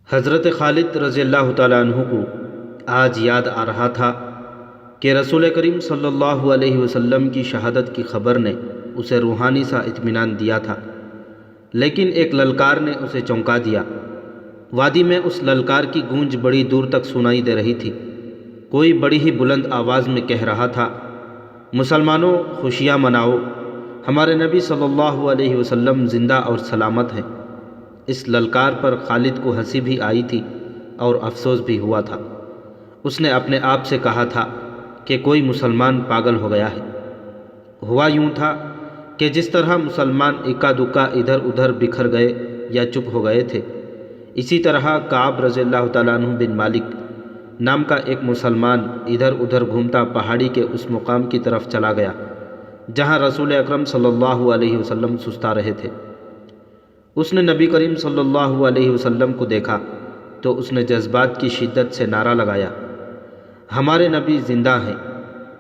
حضرت خالد رضی اللہ تعالیٰ عنہ کو آج یاد آ رہا تھا کہ رسول کریم صلی اللہ علیہ وسلم کی شہادت کی خبر نے اسے روحانی سا اطمینان دیا تھا، لیکن ایک للکار نے اسے چونکا دیا۔ وادی میں اس للکار کی گونج بڑی دور تک سنائی دے رہی تھی۔ کوئی بڑی ہی بلند آواز میں کہہ رہا تھا، مسلمانوں خوشیاں مناؤ، ہمارے نبی صلی اللہ علیہ وسلم زندہ اور سلامت ہیں۔ اس للکار پر خالد کو ہنسی بھی آئی تھی اور افسوس بھی ہوا تھا۔ اس نے اپنے آپ سے کہا تھا کہ کوئی مسلمان پاگل ہو گیا ہے۔ ہوا یوں تھا کہ جس طرح مسلمان اکا دکا ادھر ادھر بکھر گئے یا چپ ہو گئے تھے، اسی طرح کعب رضی اللہ تعالیٰ عنہ بن مالک نام کا ایک مسلمان ادھر ادھر گھومتا پہاڑی کے اس مقام کی طرف چلا گیا جہاں رسول اکرم صلی اللہ علیہ وسلم سستا رہے تھے۔ اس نے نبی کریم صلی اللہ علیہ وسلم کو دیکھا تو اس نے جذبات کی شدت سے نعرہ لگایا، ہمارے نبی زندہ ہیں۔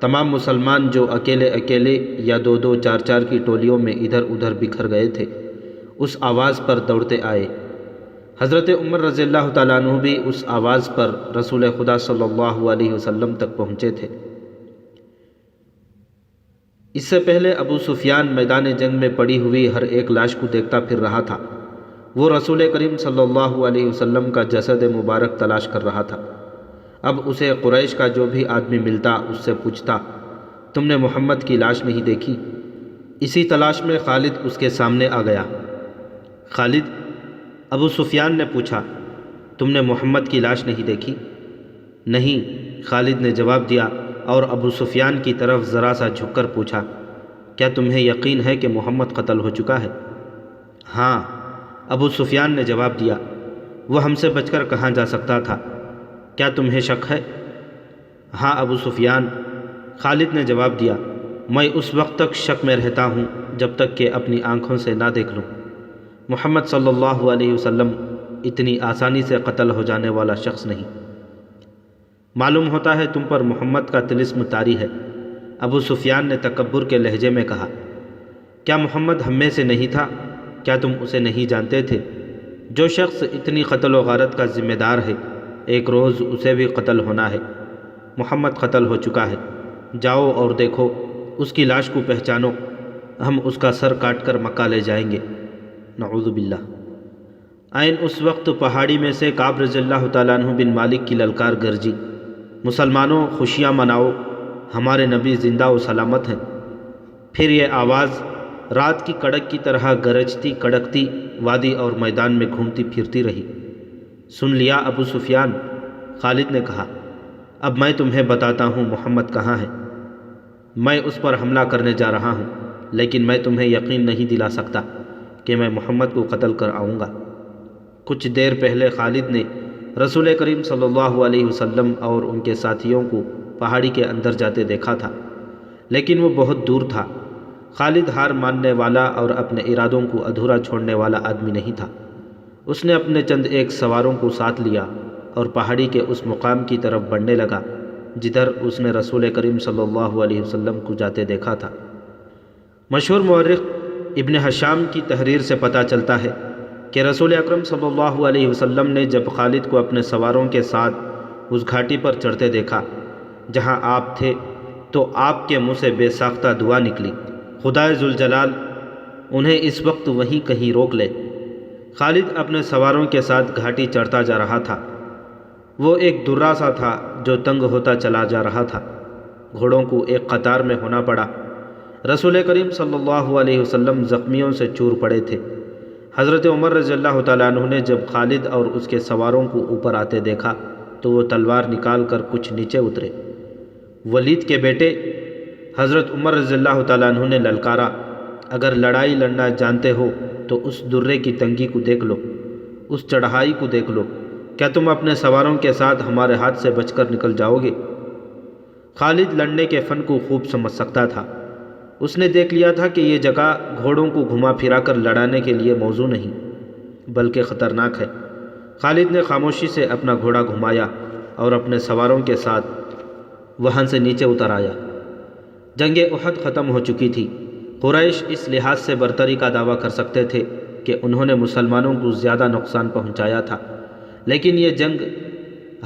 تمام مسلمان جو اکیلے اکیلے یا دو دو چار چار کی ٹولیوں میں ادھر ادھر بکھر گئے تھے، اس آواز پر دوڑتے آئے۔ حضرت عمر رضی اللہ تعالیٰ عنہ بھی اس آواز پر رسول خدا صلی اللہ علیہ وسلم تک پہنچے تھے۔ اس سے پہلے ابو سفیان میدان جنگ میں پڑی ہوئی ہر ایک لاش کو دیکھتا پھر رہا تھا۔ وہ رسول کریم صلی اللہ علیہ وسلم کا جسد مبارک تلاش کر رہا تھا۔ اب اسے قریش کا جو بھی آدمی ملتا اس سے پوچھتا، تم نے محمد کی لاش نہیں دیکھی؟ اسی تلاش میں خالد اس کے سامنے آ گیا۔ خالد، ابو سفیان نے پوچھا، تم نے محمد کی لاش نہیں دیکھی؟ نہیں، خالد نے جواب دیا اور ابو سفیان کی طرف ذرا سا جھک کر پوچھا، کیا تمہیں یقین ہے کہ محمد قتل ہو چکا ہے؟ ہاں، ابو سفیان نے جواب دیا، وہ ہم سے بچ کر کہاں جا سکتا تھا؟ کیا تمہیں شک ہے؟ ہاں ابو سفیان، خالد نے جواب دیا، میں اس وقت تک شک میں رہتا ہوں جب تک کہ اپنی آنکھوں سے نہ دیکھ لوں۔ محمد صلی اللہ علیہ وسلم اتنی آسانی سے قتل ہو جانے والا شخص نہیں۔ معلوم ہوتا ہے تم پر محمد کا طلسم طاری ہے، ابو سفیان نے تکبر کے لہجے میں کہا۔ کیا محمد ہم میں سے نہیں تھا؟ کیا تم اسے نہیں جانتے تھے؟ جو شخص اتنی قتل و غارت کا ذمہ دار ہے، ایک روز اسے بھی قتل ہونا ہے۔ محمد قتل ہو چکا ہے، جاؤ اور دیکھو، اس کی لاش کو پہچانو، ہم اس کا سر کاٹ کر مکہ لے جائیں گے۔ نعوذ باللہ۔ عین اس وقت پہاڑی میں سے کعب رضی اللہ تعالیٰ عنہ بن مالک کی للکار گرجی، مسلمانوں خوشیاں مناؤ، ہمارے نبی زندہ و سلامت ہیں۔ پھر یہ آواز رات کی کڑک کی طرح گرجتی کڑکتی وادی اور میدان میں گھومتی پھرتی رہی۔ سن لیا ابو سفیان؟ خالد نے کہا، اب میں تمہیں بتاتا ہوں محمد کہاں ہے۔ میں اس پر حملہ کرنے جا رہا ہوں، لیکن میں تمہیں یقین نہیں دلا سکتا کہ میں محمد کو قتل کر آؤں گا۔ کچھ دیر پہلے خالد نے رسول کریم صلی اللہ علیہ وسلم اور ان کے ساتھیوں کو پہاڑی کے اندر جاتے دیکھا تھا، لیکن وہ بہت دور تھا۔ خالد ہار ماننے والا اور اپنے ارادوں کو ادھورا چھوڑنے والا آدمی نہیں تھا۔ اس نے اپنے چند ایک سواروں کو ساتھ لیا اور پہاڑی کے اس مقام کی طرف بڑھنے لگا جدھر اس نے رسول کریم صلی اللہ علیہ وسلم کو جاتے دیکھا تھا۔ مشہور مورخ ابن ہشام کی تحریر سے پتہ چلتا ہے کہ رسول اکرم صلی اللہ علیہ وسلم نے جب خالد کو اپنے سواروں کے ساتھ اس گھاٹی پر چڑھتے دیکھا جہاں آپ تھے تو آپ کے منہ سے بے ساختہ دعا نکلی، خدائے ذوالجلال انہیں اس وقت وہیں کہیں روک لے۔ خالد اپنے سواروں کے ساتھ گھاٹی چڑھتا جا رہا تھا۔ وہ ایک درہ سا تھا جو تنگ ہوتا چلا جا رہا تھا۔ گھوڑوں کو ایک قطار میں ہونا پڑا۔ رسول کریم صلی اللہ علیہ وسلم زخمیوں سے چور پڑے تھے۔ حضرت عمر رضی اللہ تعالیٰ عنہ نے جب خالد اور اس کے سواروں کو اوپر آتے دیکھا تو وہ تلوار نکال کر کچھ نیچے اترے۔ ولید کے بیٹے حضرت عمر رضی اللہ تعالیٰ عنہ نے للکارا، اگر لڑائی لڑنا جانتے ہو تو اس درے کی تنگی کو دیکھ لو، اس چڑھائی کو دیکھ لو، کیا تم اپنے سواروں کے ساتھ ہمارے ہاتھ سے بچ کر نکل جاؤ گے؟ خالد لڑنے کے فن کو خوب سمجھ سکتا تھا۔ اس نے دیکھ لیا تھا کہ یہ جگہ گھوڑوں کو گھما پھرا کر لڑانے کے لیے موزوں نہیں بلکہ خطرناک ہے۔ خالد نے خاموشی سے اپنا گھوڑا گھمایا اور اپنے سواروں کے ساتھ وہاں سے نیچے اتر آیا۔ جنگ احد ختم ہو چکی تھی۔ قریش اس لحاظ سے برتری کا دعویٰ کر سکتے تھے کہ انہوں نے مسلمانوں کو زیادہ نقصان پہنچایا تھا، لیکن یہ جنگ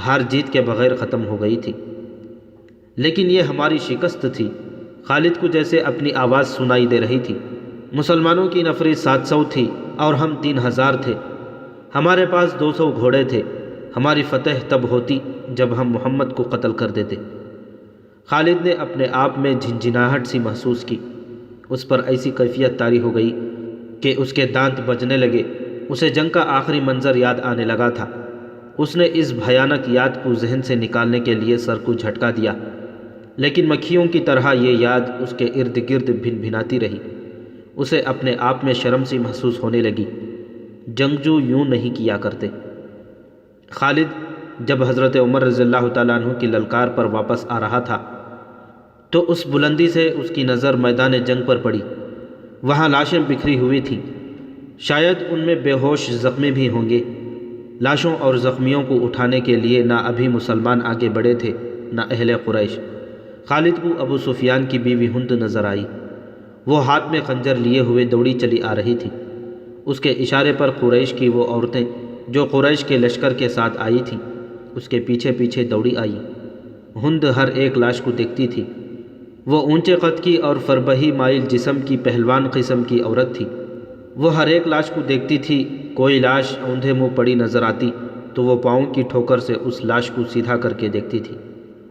ہار جیت کے بغیر ختم ہو گئی تھی۔ لیکن یہ ہماری شکست تھی۔ خالد کو جیسے اپنی آواز سنائی دے رہی تھی۔ مسلمانوں کی نفری 700 تھی اور ہم 3000 تھے۔ ہمارے پاس 200 گھوڑے تھے۔ ہماری فتح تب ہوتی جب ہم محمد کو قتل کر دیتے۔ خالد نے اپنے آپ میں جھنجھناہٹ سی محسوس کی۔ اس پر ایسی کیفیت طاری ہو گئی کہ اس کے دانت بجنے لگے۔ اسے جنگ کا آخری منظر یاد آنے لگا تھا۔ اس نے اس بھیانک یاد کو ذہن سے نکالنے کے لیے سر کو جھٹکا دیا، لیکن مکھیوں کی طرح یہ یاد اس کے ارد گرد بھن بھناتی رہی۔ اسے اپنے آپ میں شرم سی محسوس ہونے لگی۔ جنگجو یوں نہیں کیا کرتے۔ خالد جب حضرت عمر رضی اللہ تعالیٰ عنہ کی للکار پر واپس آ رہا تھا تو اس بلندی سے اس کی نظر میدان جنگ پر پڑی۔ وہاں لاشیں بکھری ہوئی تھیں، شاید ان میں بے ہوش زخمی بھی ہوں گے۔ لاشوں اور زخمیوں کو اٹھانے کے لیے نہ ابھی مسلمان آگے بڑھے تھے نہ اہل قریش۔ خالد کو ابو سفیان کی بیوی ہند نظر آئی۔ وہ ہاتھ میں خنجر لیے ہوئے دوڑی چلی آ رہی تھی۔ اس کے اشارے پر قریش کی وہ عورتیں جو قریش کے لشکر کے ساتھ آئی تھیں اس کے پیچھے پیچھے دوڑی آئی۔ ہند ہر ایک لاش کو دیکھتی تھی۔ وہ اونچے قد کی اور فربہی مائل جسم کی پہلوان قسم کی عورت تھی۔ وہ ہر ایک لاش کو دیکھتی تھی۔ کوئی لاش اوندھے منہ پڑی نظر آتی تو وہ پاؤں کی ٹھوکر سے اس لاش کو سیدھا کر کے دیکھتی تھی۔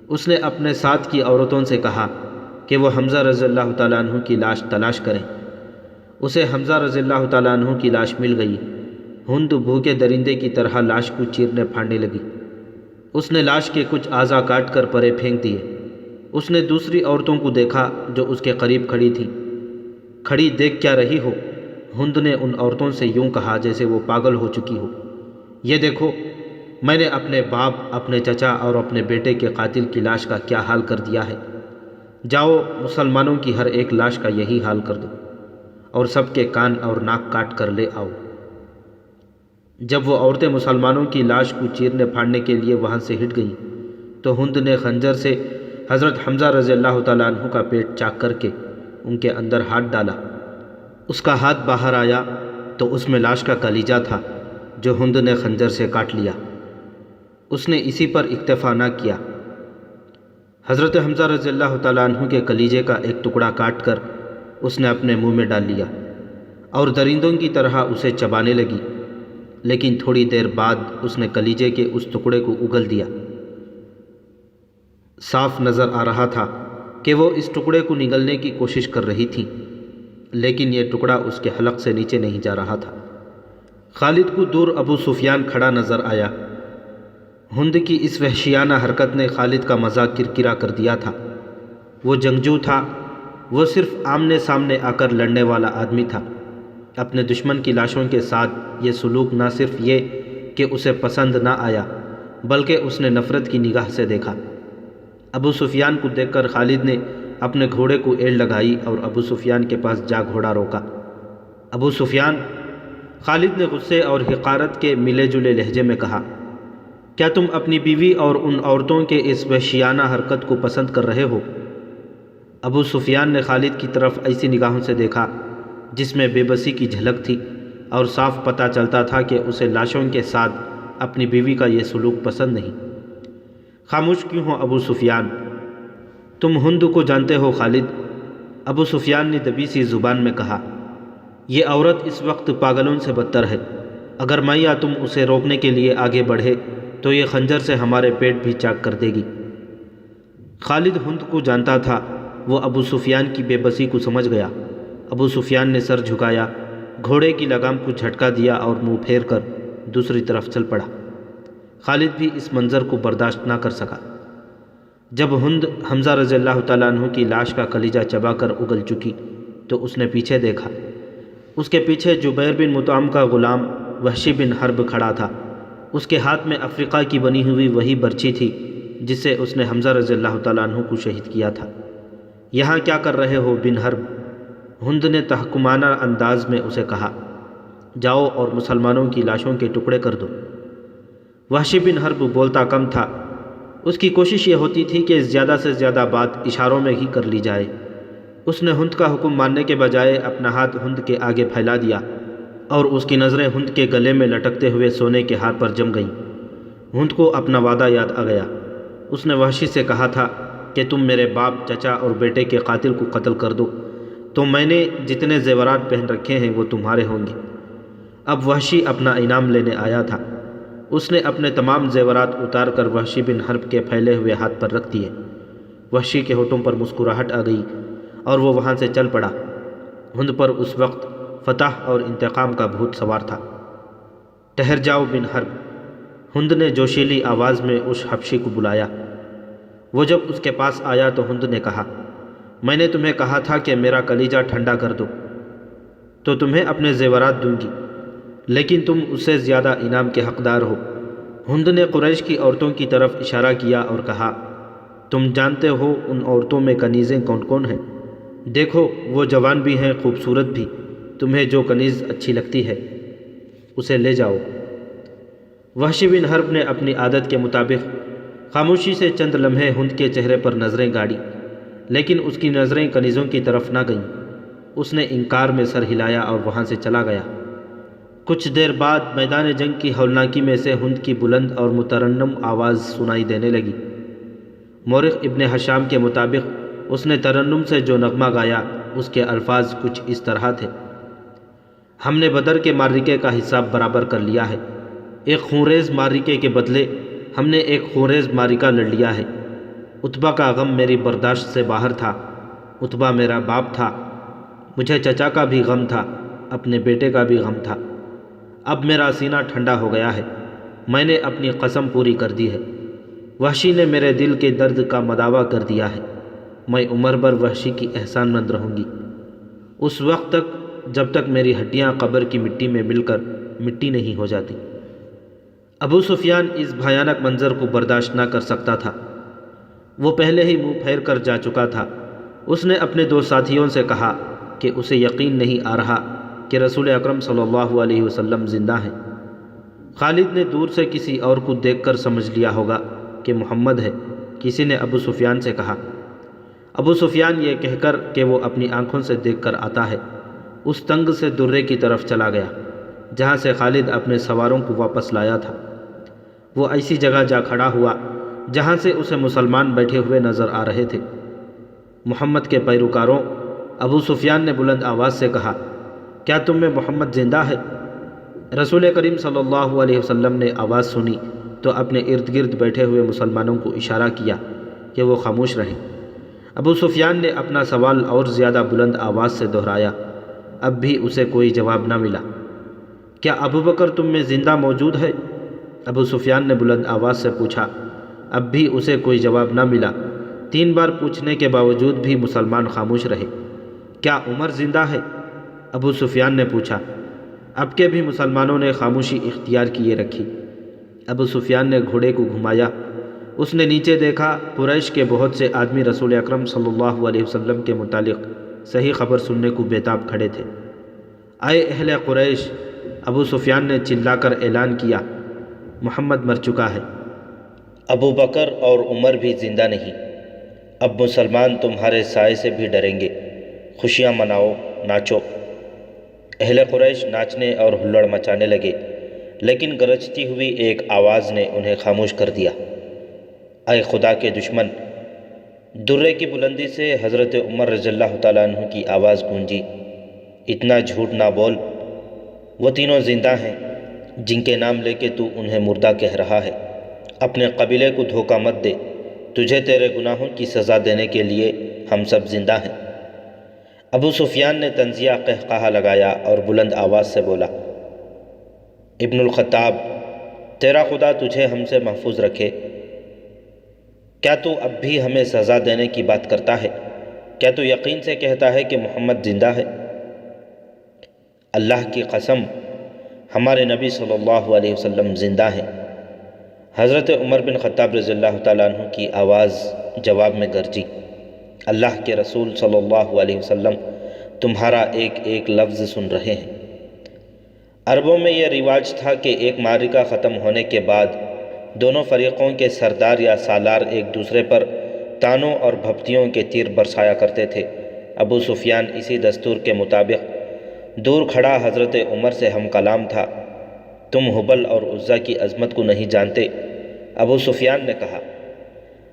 اس نے اپنے ساتھ کی عورتوں سے کہا کہ وہ حمزہ رضی اللہ تعالیٰ عنہ کی لاش تلاش کریں۔ اسے حمزہ رضی اللہ تعالیٰ عنہ کی لاش مل گئی۔ ہند بھوکے درندے کی طرح لاش کو چیرنے پھاڑنے لگی۔ اس نے لاش کے کچھ اعضا کاٹ کر پرے پھینک دیے۔ اس نے دوسری عورتوں کو دیکھا جو اس کے قریب کھڑی تھیں۔ کھڑی دیکھ کیا رہی ہو؟ ہند نے ان عورتوں سے یوں کہا جیسے وہ پاگل ہو چکی ہو۔ یہ دیکھو، میں نے اپنے باپ، اپنے چچا اور اپنے بیٹے کے قاتل کی لاش کا کیا حال کر دیا ہے۔ جاؤ مسلمانوں کی ہر ایک لاش کا یہی حال کر دو اور سب کے کان اور ناک کاٹ کر لے آؤ۔ جب وہ عورتیں مسلمانوں کی لاش کو چیرنے پھاڑنے کے لیے وہاں سے ہٹ گئیں تو ہند نے خنجر سے حضرت حمزہ رضی اللہ تعالیٰ عنہ کا پیٹ چاک کر کے ان کے اندر ہاتھ ڈالا۔ اس کا ہاتھ باہر آیا تو اس میں لاش کا کلیجہ تھا جو ہند نے خنجر سے کاٹ لیا۔ اس نے اسی پر اکتفا نہ کیا۔ حضرت حمزہ رضی اللہ تعالیٰ عنہ کے کلیجے کا ایک ٹکڑا کاٹ کر اس نے اپنے منہ میں ڈال لیا اور درندوں کی طرح اسے چبانے لگی، لیکن تھوڑی دیر بعد اس نے کلیجے کے اس ٹکڑے کو اگل دیا۔ صاف نظر آ رہا تھا کہ وہ اس ٹکڑے کو نگلنے کی کوشش کر رہی تھی، لیکن یہ ٹکڑا اس کے حلق سے نیچے نہیں جا رہا تھا۔ خالد کو دور ابو سفیان کھڑا نظر آیا۔ ہند کی اس وحشیانہ حرکت نے خالد کا مزاج کرکرا کر دیا تھا۔ وہ جنگجو تھا، وہ صرف آمنے سامنے آ کر لڑنے والا آدمی تھا۔ اپنے دشمن کی لاشوں کے ساتھ یہ سلوک نہ صرف یہ کہ اسے پسند نہ آیا بلکہ اس نے نفرت کی نگاہ سے دیکھا۔ ابو سفیان کو دیکھ کر خالد نے اپنے گھوڑے کو ایڑ لگائی اور ابو سفیان کے پاس جا گھوڑا روکا۔ ابو سفیان، خالد نے غصے اور حقارت کے ملے جلے لہجے میں کہا، کیا تم اپنی بیوی اور ان عورتوں کے اس وحشیانہ حرکت کو پسند کر رہے ہو؟ ابو سفیان نے خالد کی طرف ایسی نگاہوں سے دیکھا جس میں بے بسی کی جھلک تھی اور صاف پتہ چلتا تھا کہ اسے لاشوں کے ساتھ اپنی بیوی کا یہ سلوک پسند نہیں۔ خاموش کیوں ہو ابو سفیان؟ تم ہند کو جانتے ہو خالد؟ ابو سفیان نے دبی سی زبان میں کہا، یہ عورت اس وقت پاگلوں سے بدتر ہے۔ اگر میں یا تم اسے روکنے کے لیے آگے بڑھے تو یہ خنجر سے ہمارے پیٹ بھی چاک کر دے گی۔ خالد ہند کو جانتا تھا۔ وہ ابو سفیان کی بے بسی کو سمجھ گیا۔ ابو سفیان نے سر جھکایا، گھوڑے کی لگام کو جھٹکا دیا اور منہ پھیر کر دوسری طرف چل پڑا۔ خالد بھی اس منظر کو برداشت نہ کر سکا۔ جب ہند حمزہ رضی اللہ تعالیٰ عنہ کی لاش کا کلیجہ چبا کر اگل چکی تو اس نے پیچھے دیکھا۔ اس کے پیچھے جبیر بن مطعم کا غلام وحشی بن حرب کھڑا تھا۔ اس کے ہاتھ میں افریقہ کی بنی ہوئی وہی برچی تھی جس سے اس نے حمزہ رضی اللہ تعالیٰ عنہ کو شہید کیا تھا۔ یہاں کیا کر رہے ہو بن حرب؟ ہند نے تحکمانہ انداز میں اسے کہا، جاؤ اور مسلمانوں کی لاشوں کے ٹکڑے کر دو۔ وحشی بن حرب بولتا کم تھا۔ اس کی کوشش یہ ہوتی تھی کہ زیادہ سے زیادہ بات اشاروں میں ہی کر لی جائے۔ اس نے ہند کا حکم ماننے کے بجائے اپنا ہاتھ ہند کے آگے پھیلا دیا اور اس کی نظریں ہند کے گلے میں لٹکتے ہوئے سونے کے ہار پر جم گئیں۔ ہند کو اپنا وعدہ یاد آ گیا۔ اس نے وحشی سے کہا تھا کہ تم میرے باپ، چچا اور بیٹے کے قاتل کو قتل کر دو تو میں نے جتنے زیورات پہن رکھے ہیں وہ تمہارے ہوں گے۔ اب وحشی اپنا انعام لینے آیا تھا۔ اس نے اپنے تمام زیورات اتار کر وحشی بن حرب کے پھیلے ہوئے ہاتھ پر رکھ دیے۔ وحشی کے ہونٹوں پر مسکراہٹ آ گئی اور وہ وہاں سے چل پڑا۔ ہند پر اس وقت فتح اور انتقام کا بھوت سوار تھا۔ ٹھہر جاؤ بن حرب، ہند نے جوشیلی آواز میں اس حبشی کو بلایا۔ وہ جب اس کے پاس آیا تو ہند نے کہا، میں نے تمہیں کہا تھا کہ میرا کلیجہ ٹھنڈا کر دو تو تمہیں اپنے زیورات دوں گی، لیکن تم اس سے زیادہ انعام کے حقدار ہو۔ ہند نے قریش کی عورتوں کی طرف اشارہ کیا اور کہا، تم جانتے ہو ان عورتوں میں کنیزیں کون کون ہیں؟ دیکھو وہ جوان بھی ہیں، خوبصورت بھی، تمہیں جو کنیز اچھی لگتی ہے اسے لے جاؤ۔ وحشی بن حرب نے اپنی عادت کے مطابق خاموشی سے چند لمحے ہند کے چہرے پر نظریں گاڑی، لیکن اس کی نظریں کنیزوں کی طرف نہ گئیں۔ اس نے انکار میں سر ہلایا اور وہاں سے چلا گیا۔ کچھ دیر بعد میدان جنگ کی ہولناکی میں سے ہند کی بلند اور مترنم آواز سنائی دینے لگی۔ مورخ ابن ہشام کے مطابق اس نے ترنم سے جو نغمہ گایا اس کے الفاظ کچھ اس طرح تھے، ہم نے بدر کے معرکے کا حساب برابر کر لیا ہے۔ ایک خونریز معرکے کے بدلے ہم نے ایک خونریز معرکہ لڑ لیا ہے۔ عتبہ کا غم میری برداشت سے باہر تھا۔ عتبہ میرا باپ تھا، مجھے چچا کا بھی غم تھا، اپنے بیٹے کا بھی غم تھا۔ اب میرا سینہ ٹھنڈا ہو گیا ہے، میں نے اپنی قسم پوری کر دی ہے۔ وحشی نے میرے دل کے درد کا مداوا کر دیا ہے، میں عمر بھر وحشی کی احسان مند رہوں گی، اس وقت تک جب تک میری ہڈیاں قبر کی مٹی میں مل کر مٹی نہیں ہو جاتی۔ ابو سفیان اس بھیانک منظر کو برداشت نہ کر سکتا تھا۔ وہ پہلے ہی منہ پھیر کر جا چکا تھا۔ اس نے اپنے دو ساتھیوں سے کہا کہ اسے یقین نہیں آ رہا کہ رسول اکرم صلی اللہ علیہ وسلم زندہ ہیں۔ خالد نے دور سے کسی اور کو دیکھ کر سمجھ لیا ہوگا کہ محمد ہے، کسی نے ابو سفیان سے کہا۔ ابو سفیان یہ کہہ کر کہ وہ اپنی آنکھوں سے دیکھ کر آتا ہے، اس تنگ سے درے کی طرف چلا گیا جہاں سے خالد اپنے سواروں کو واپس لایا تھا۔ وہ ایسی جگہ جا کھڑا ہوا جہاں سے اسے مسلمان بیٹھے ہوئے نظر آ رہے تھے۔ محمد کے پیروکاروں، ابو سفیان نے بلند آواز سے کہا، کیا تم میں محمد زندہ ہے؟ رسول کریم صلی اللہ علیہ وسلم نے آواز سنی تو اپنے ارد گرد بیٹھے ہوئے مسلمانوں کو اشارہ کیا کہ وہ خاموش رہیں۔ ابو سفیان نے اپنا سوال اور زیادہ بلند آواز سے دہرایا، اب بھی اسے کوئی جواب نہ ملا۔ کیا ابو بکر تم میں زندہ موجود ہے؟ ابو سفیان نے بلند آواز سے پوچھا، اب بھی اسے کوئی جواب نہ ملا۔ 3 بار پوچھنے کے باوجود بھی مسلمان خاموش رہے۔ کیا عمر زندہ ہے؟ ابو سفیان نے پوچھا۔ اب کے بھی مسلمانوں نے خاموشی اختیار کیے رکھی۔ ابو سفیان نے گھوڑے کو گھمایا، اس نے نیچے دیکھا، قریش کے بہت سے آدمی رسول اکرم صلی اللہ علیہ وسلم کے متعلق صحیح خبر سننے کو بیتاب کھڑے تھے۔ اے اہل قریش، ابو سفیان نے چلا کر اعلان کیا، محمد مر چکا ہے، ابو بکر اور عمر بھی زندہ نہیں۔ اب مسلمان تمہارے سائے سے بھی ڈریں گے، خوشیاں مناؤ، ناچو۔ اہل قریش ناچنے اور ہلڑ مچانے لگے، لیکن گرجتی ہوئی ایک آواز نے انہیں خاموش کر دیا۔ اے خدا کے دشمن! درے کی بلندی سے حضرت عمر رضی اللہ تعالیٰ عنہ کی آواز گونجی، اتنا جھوٹ نہ بول، وہ تینوں زندہ ہیں جن کے نام لے کے تو انہیں مردہ کہہ رہا ہے۔ اپنے قبیلے کو دھوکہ مت دے، تجھے تیرے گناہوں کی سزا دینے کے لیے ہم سب زندہ ہیں۔ ابو سفیان نے طنزیہ قہقہا لگایا اور بلند آواز سے بولا، ابن الخطاب، تیرا خدا تجھے ہم سے محفوظ رکھے، کیا تو اب بھی ہمیں سزا دینے کی بات کرتا ہے؟ کیا تو یقین سے کہتا ہے کہ محمد زندہ ہے؟ اللہ کی قسم، ہمارے نبی صلی اللہ علیہ وسلم زندہ ہیں۔ حضرت عمر بن خطاب رضی اللہ تعالیٰ عنہ کی آواز جواب میں گرجی، اللہ کے رسول صلی اللہ علیہ وسلم تمہارا ایک ایک لفظ سن رہے ہیں۔ عربوں میں یہ رواج تھا کہ ایک معرکہ ختم ہونے کے بعد دونوں فریقوں کے سردار یا سالار ایک دوسرے پر تانوں اور بھپتیوں کے تیر برسایا کرتے تھے۔ ابو سفیان اسی دستور کے مطابق دور کھڑا حضرت عمر سے ہم کلام تھا، تم ہبل اور عزا کی عظمت کو نہیں جانتے، ابو سفیان نے کہا۔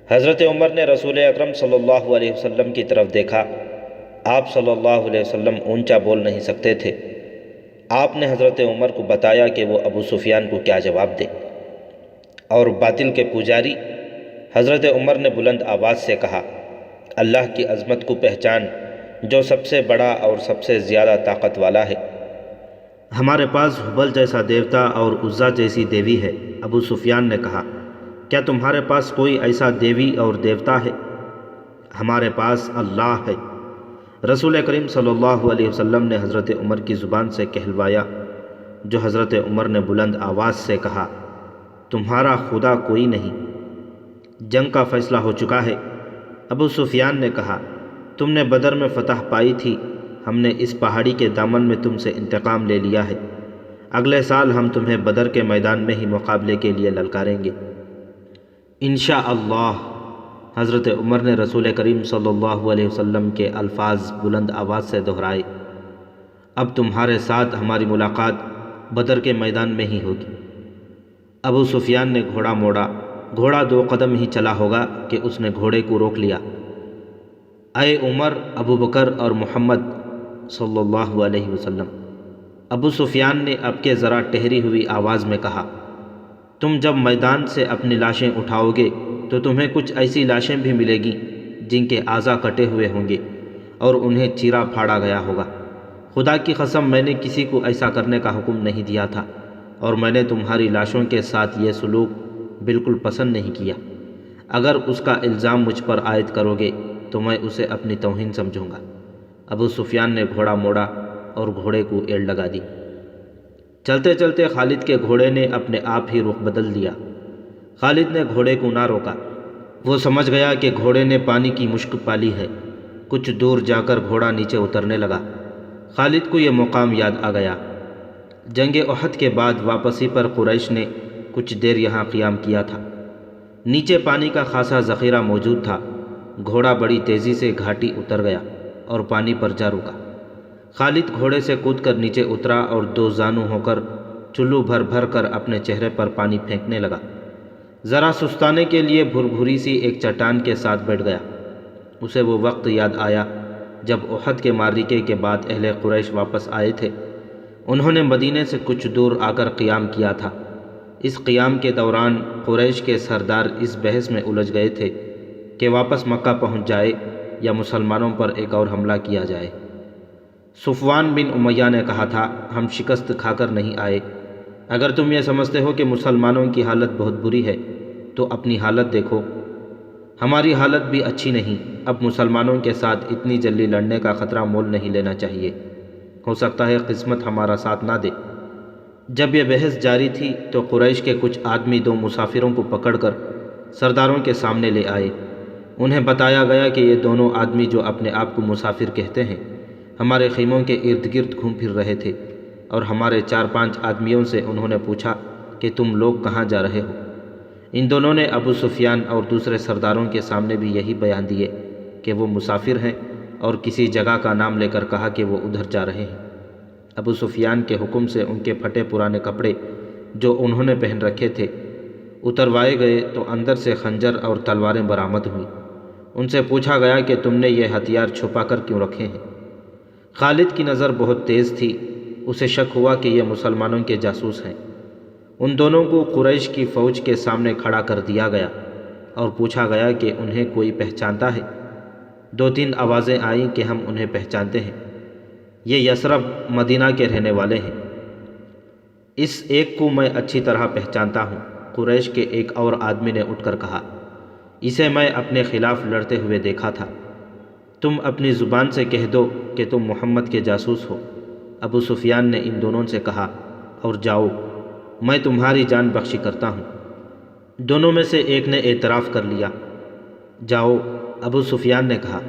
حضرت عمر نے رسول اکرم صلی اللہ علیہ وسلم کی طرف دیکھا۔ آپ صلی اللہ علیہ وسلم اونچا بول نہیں سکتے تھے۔ آپ نے حضرت عمر کو بتایا کہ وہ ابو سفیان کو کیا جواب دے، اور باطل کے پجاری حضرت عمر نے بلند آواز سے کہا، اللہ کی عظمت کو پہچان جو سب سے بڑا اور سب سے زیادہ طاقت والا ہے۔ ہمارے پاس حبل جیسا دیوتا اور عزا جیسی دیوی ہے۔ ابو سفیان نے کہا، کیا تمہارے پاس کوئی ایسا دیوی اور دیوتا ہے؟ ہمارے پاس اللہ ہے۔ رسول کریم صلی اللہ علیہ وسلم نے حضرت عمر کی زبان سے کہلوایا، جو حضرت عمر نے بلند آواز سے کہا، تمہارا خدا کوئی نہیں، جنگ کا فیصلہ ہو چکا ہے۔ ابو سفیان نے کہا، تم نے بدر میں فتح پائی تھی، ہم نے اس پہاڑی کے دامن میں تم سے انتقام لے لیا ہے، اگلے سال ہم تمہیں بدر کے میدان میں ہی مقابلے کے لیے للکاریں گے انشاءاللہ۔ حضرت عمر نے رسول کریم صلی اللہ علیہ وسلم کے الفاظ بلند آواز سے دہرائے، اب تمہارے ساتھ ہماری ملاقات بدر کے میدان میں ہی ہوگی۔ ابو سفیان نے گھوڑا موڑا، گھوڑا 2 قدم ہی چلا ہوگا کہ اس نے گھوڑے کو روک لیا۔ اے عمر، ابو بکر اور محمد صلی اللہ علیہ وسلم، ابو سفیان نے اب کے ذرا ٹھہری ہوئی آواز میں کہا، تم جب میدان سے اپنی لاشیں اٹھاؤ گے تو تمہیں کچھ ایسی لاشیں بھی ملے گی جن کے اعضا کٹے ہوئے ہوں گے اور انہیں چیرا پھاڑا گیا ہوگا۔ خدا کی قسم، میں نے کسی کو ایسا کرنے کا حکم نہیں دیا تھا، اور میں نے تمہاری لاشوں کے ساتھ یہ سلوک بالکل پسند نہیں کیا۔ اگر اس کا الزام مجھ پر عائد کرو گے تو میں اسے اپنی توہین سمجھوں گا۔ ابو سفیان نے گھوڑا موڑا اور گھوڑے کو ایڑ لگا دی۔ چلتے چلتے خالد کے گھوڑے نے اپنے آپ ہی رخ بدل دیا۔ خالد نے گھوڑے کو نہ روکا، وہ سمجھ گیا کہ گھوڑے نے پانی کی مشک پالی ہے۔ کچھ دور جا کر گھوڑا نیچے اترنے لگا۔ خالد کو یہ مقام یاد آ گیا۔ جنگ احد کے بعد واپسی پر قریش نے کچھ دیر یہاں قیام کیا تھا۔ نیچے پانی کا خاصا ذخیرہ موجود تھا۔ گھوڑا بڑی تیزی سے گھاٹی اتر گیا اور پانی پر جا رکا۔ خالد گھوڑے سے کود کر نیچے اترا اور 2 زانو ہو کر چلو بھر بھر کر اپنے چہرے پر پانی پھینکنے لگا۔ ذرا سستانے کے لیے بھربھری سی ایک چٹان کے ساتھ بیٹھ گیا۔ اسے وہ وقت یاد آیا جب احد کے معرکے کے بعد اہل قریش واپس آئے تھے۔ انہوں نے مدینے سے کچھ دور آ کر قیام کیا تھا۔ اس قیام کے دوران قریش کے سردار اس بحث میں الجھ گئے تھے کہ واپس مکہ پہنچ جائے یا مسلمانوں پر ایک اور حملہ کیا جائے۔ صفوان بن امیہ نے کہا تھا، ہم شکست کھا کر نہیں آئے۔ اگر تم یہ سمجھتے ہو کہ مسلمانوں کی حالت بہت بری ہے تو اپنی حالت دیکھو، ہماری حالت بھی اچھی نہیں۔ اب مسلمانوں کے ساتھ اتنی جلدی لڑنے کا خطرہ مول نہیں لینا چاہیے، ہو سکتا ہے قسمت ہمارا ساتھ نہ دے۔ جب یہ بحث جاری تھی تو قریش کے کچھ آدمی 2 مسافروں کو پکڑ کر سرداروں کے سامنے لے آئے۔ انہیں بتایا گیا کہ یہ دونوں آدمی جو اپنے آپ کو مسافر کہتے ہیں ہمارے خیموں کے ارد گرد گھوم پھر رہے تھے، اور ہمارے 4-5 آدمیوں سے انہوں نے پوچھا کہ تم لوگ کہاں جا رہے ہو۔ ان دونوں نے ابو سفیان اور دوسرے سرداروں کے سامنے بھی یہی بیان دیے کہ وہ مسافر ہیں، اور کسی جگہ کا نام لے کر کہا کہ وہ ادھر جا رہے ہیں۔ ابو سفیان کے حکم سے ان کے پھٹے پرانے کپڑے جو انہوں نے پہن رکھے تھے اتروائے گئے تو اندر سے خنجر اور تلواریں برآمد ہوئیں۔ ان سے پوچھا گیا کہ تم نے یہ ہتھیار چھپا کر کیوں رکھے ہیں؟ خالد کی نظر بہت تیز تھی، اسے شک ہوا کہ یہ مسلمانوں کے جاسوس ہیں۔ ان دونوں کو قریش کی فوج کے سامنے کھڑا کر دیا گیا اور پوچھا گیا کہ انہیں کوئی پہچانتا ہے؟ 2-3 آوازیں آئیں کہ ہم انہیں پہچانتے ہیں، یہ یثرب مدینہ کے رہنے والے ہیں۔ اس ایک کو میں اچھی طرح پہچانتا ہوں، قریش کے ایک اور آدمی نے اٹھ کر کہا، اسے میں اپنے خلاف لڑتے ہوئے دیکھا تھا۔ تم اپنی زبان سے کہہ دو کہ تم محمد کے جاسوس ہو۔ ابو سفیان نے ان دونوں سے کہا، اور جاؤ، میں تمہاری جان بخشی کرتا ہوں۔ دونوں میں سے ایک نے اعتراف کر لیا۔ جاؤ، ابو سفیان نے کہا،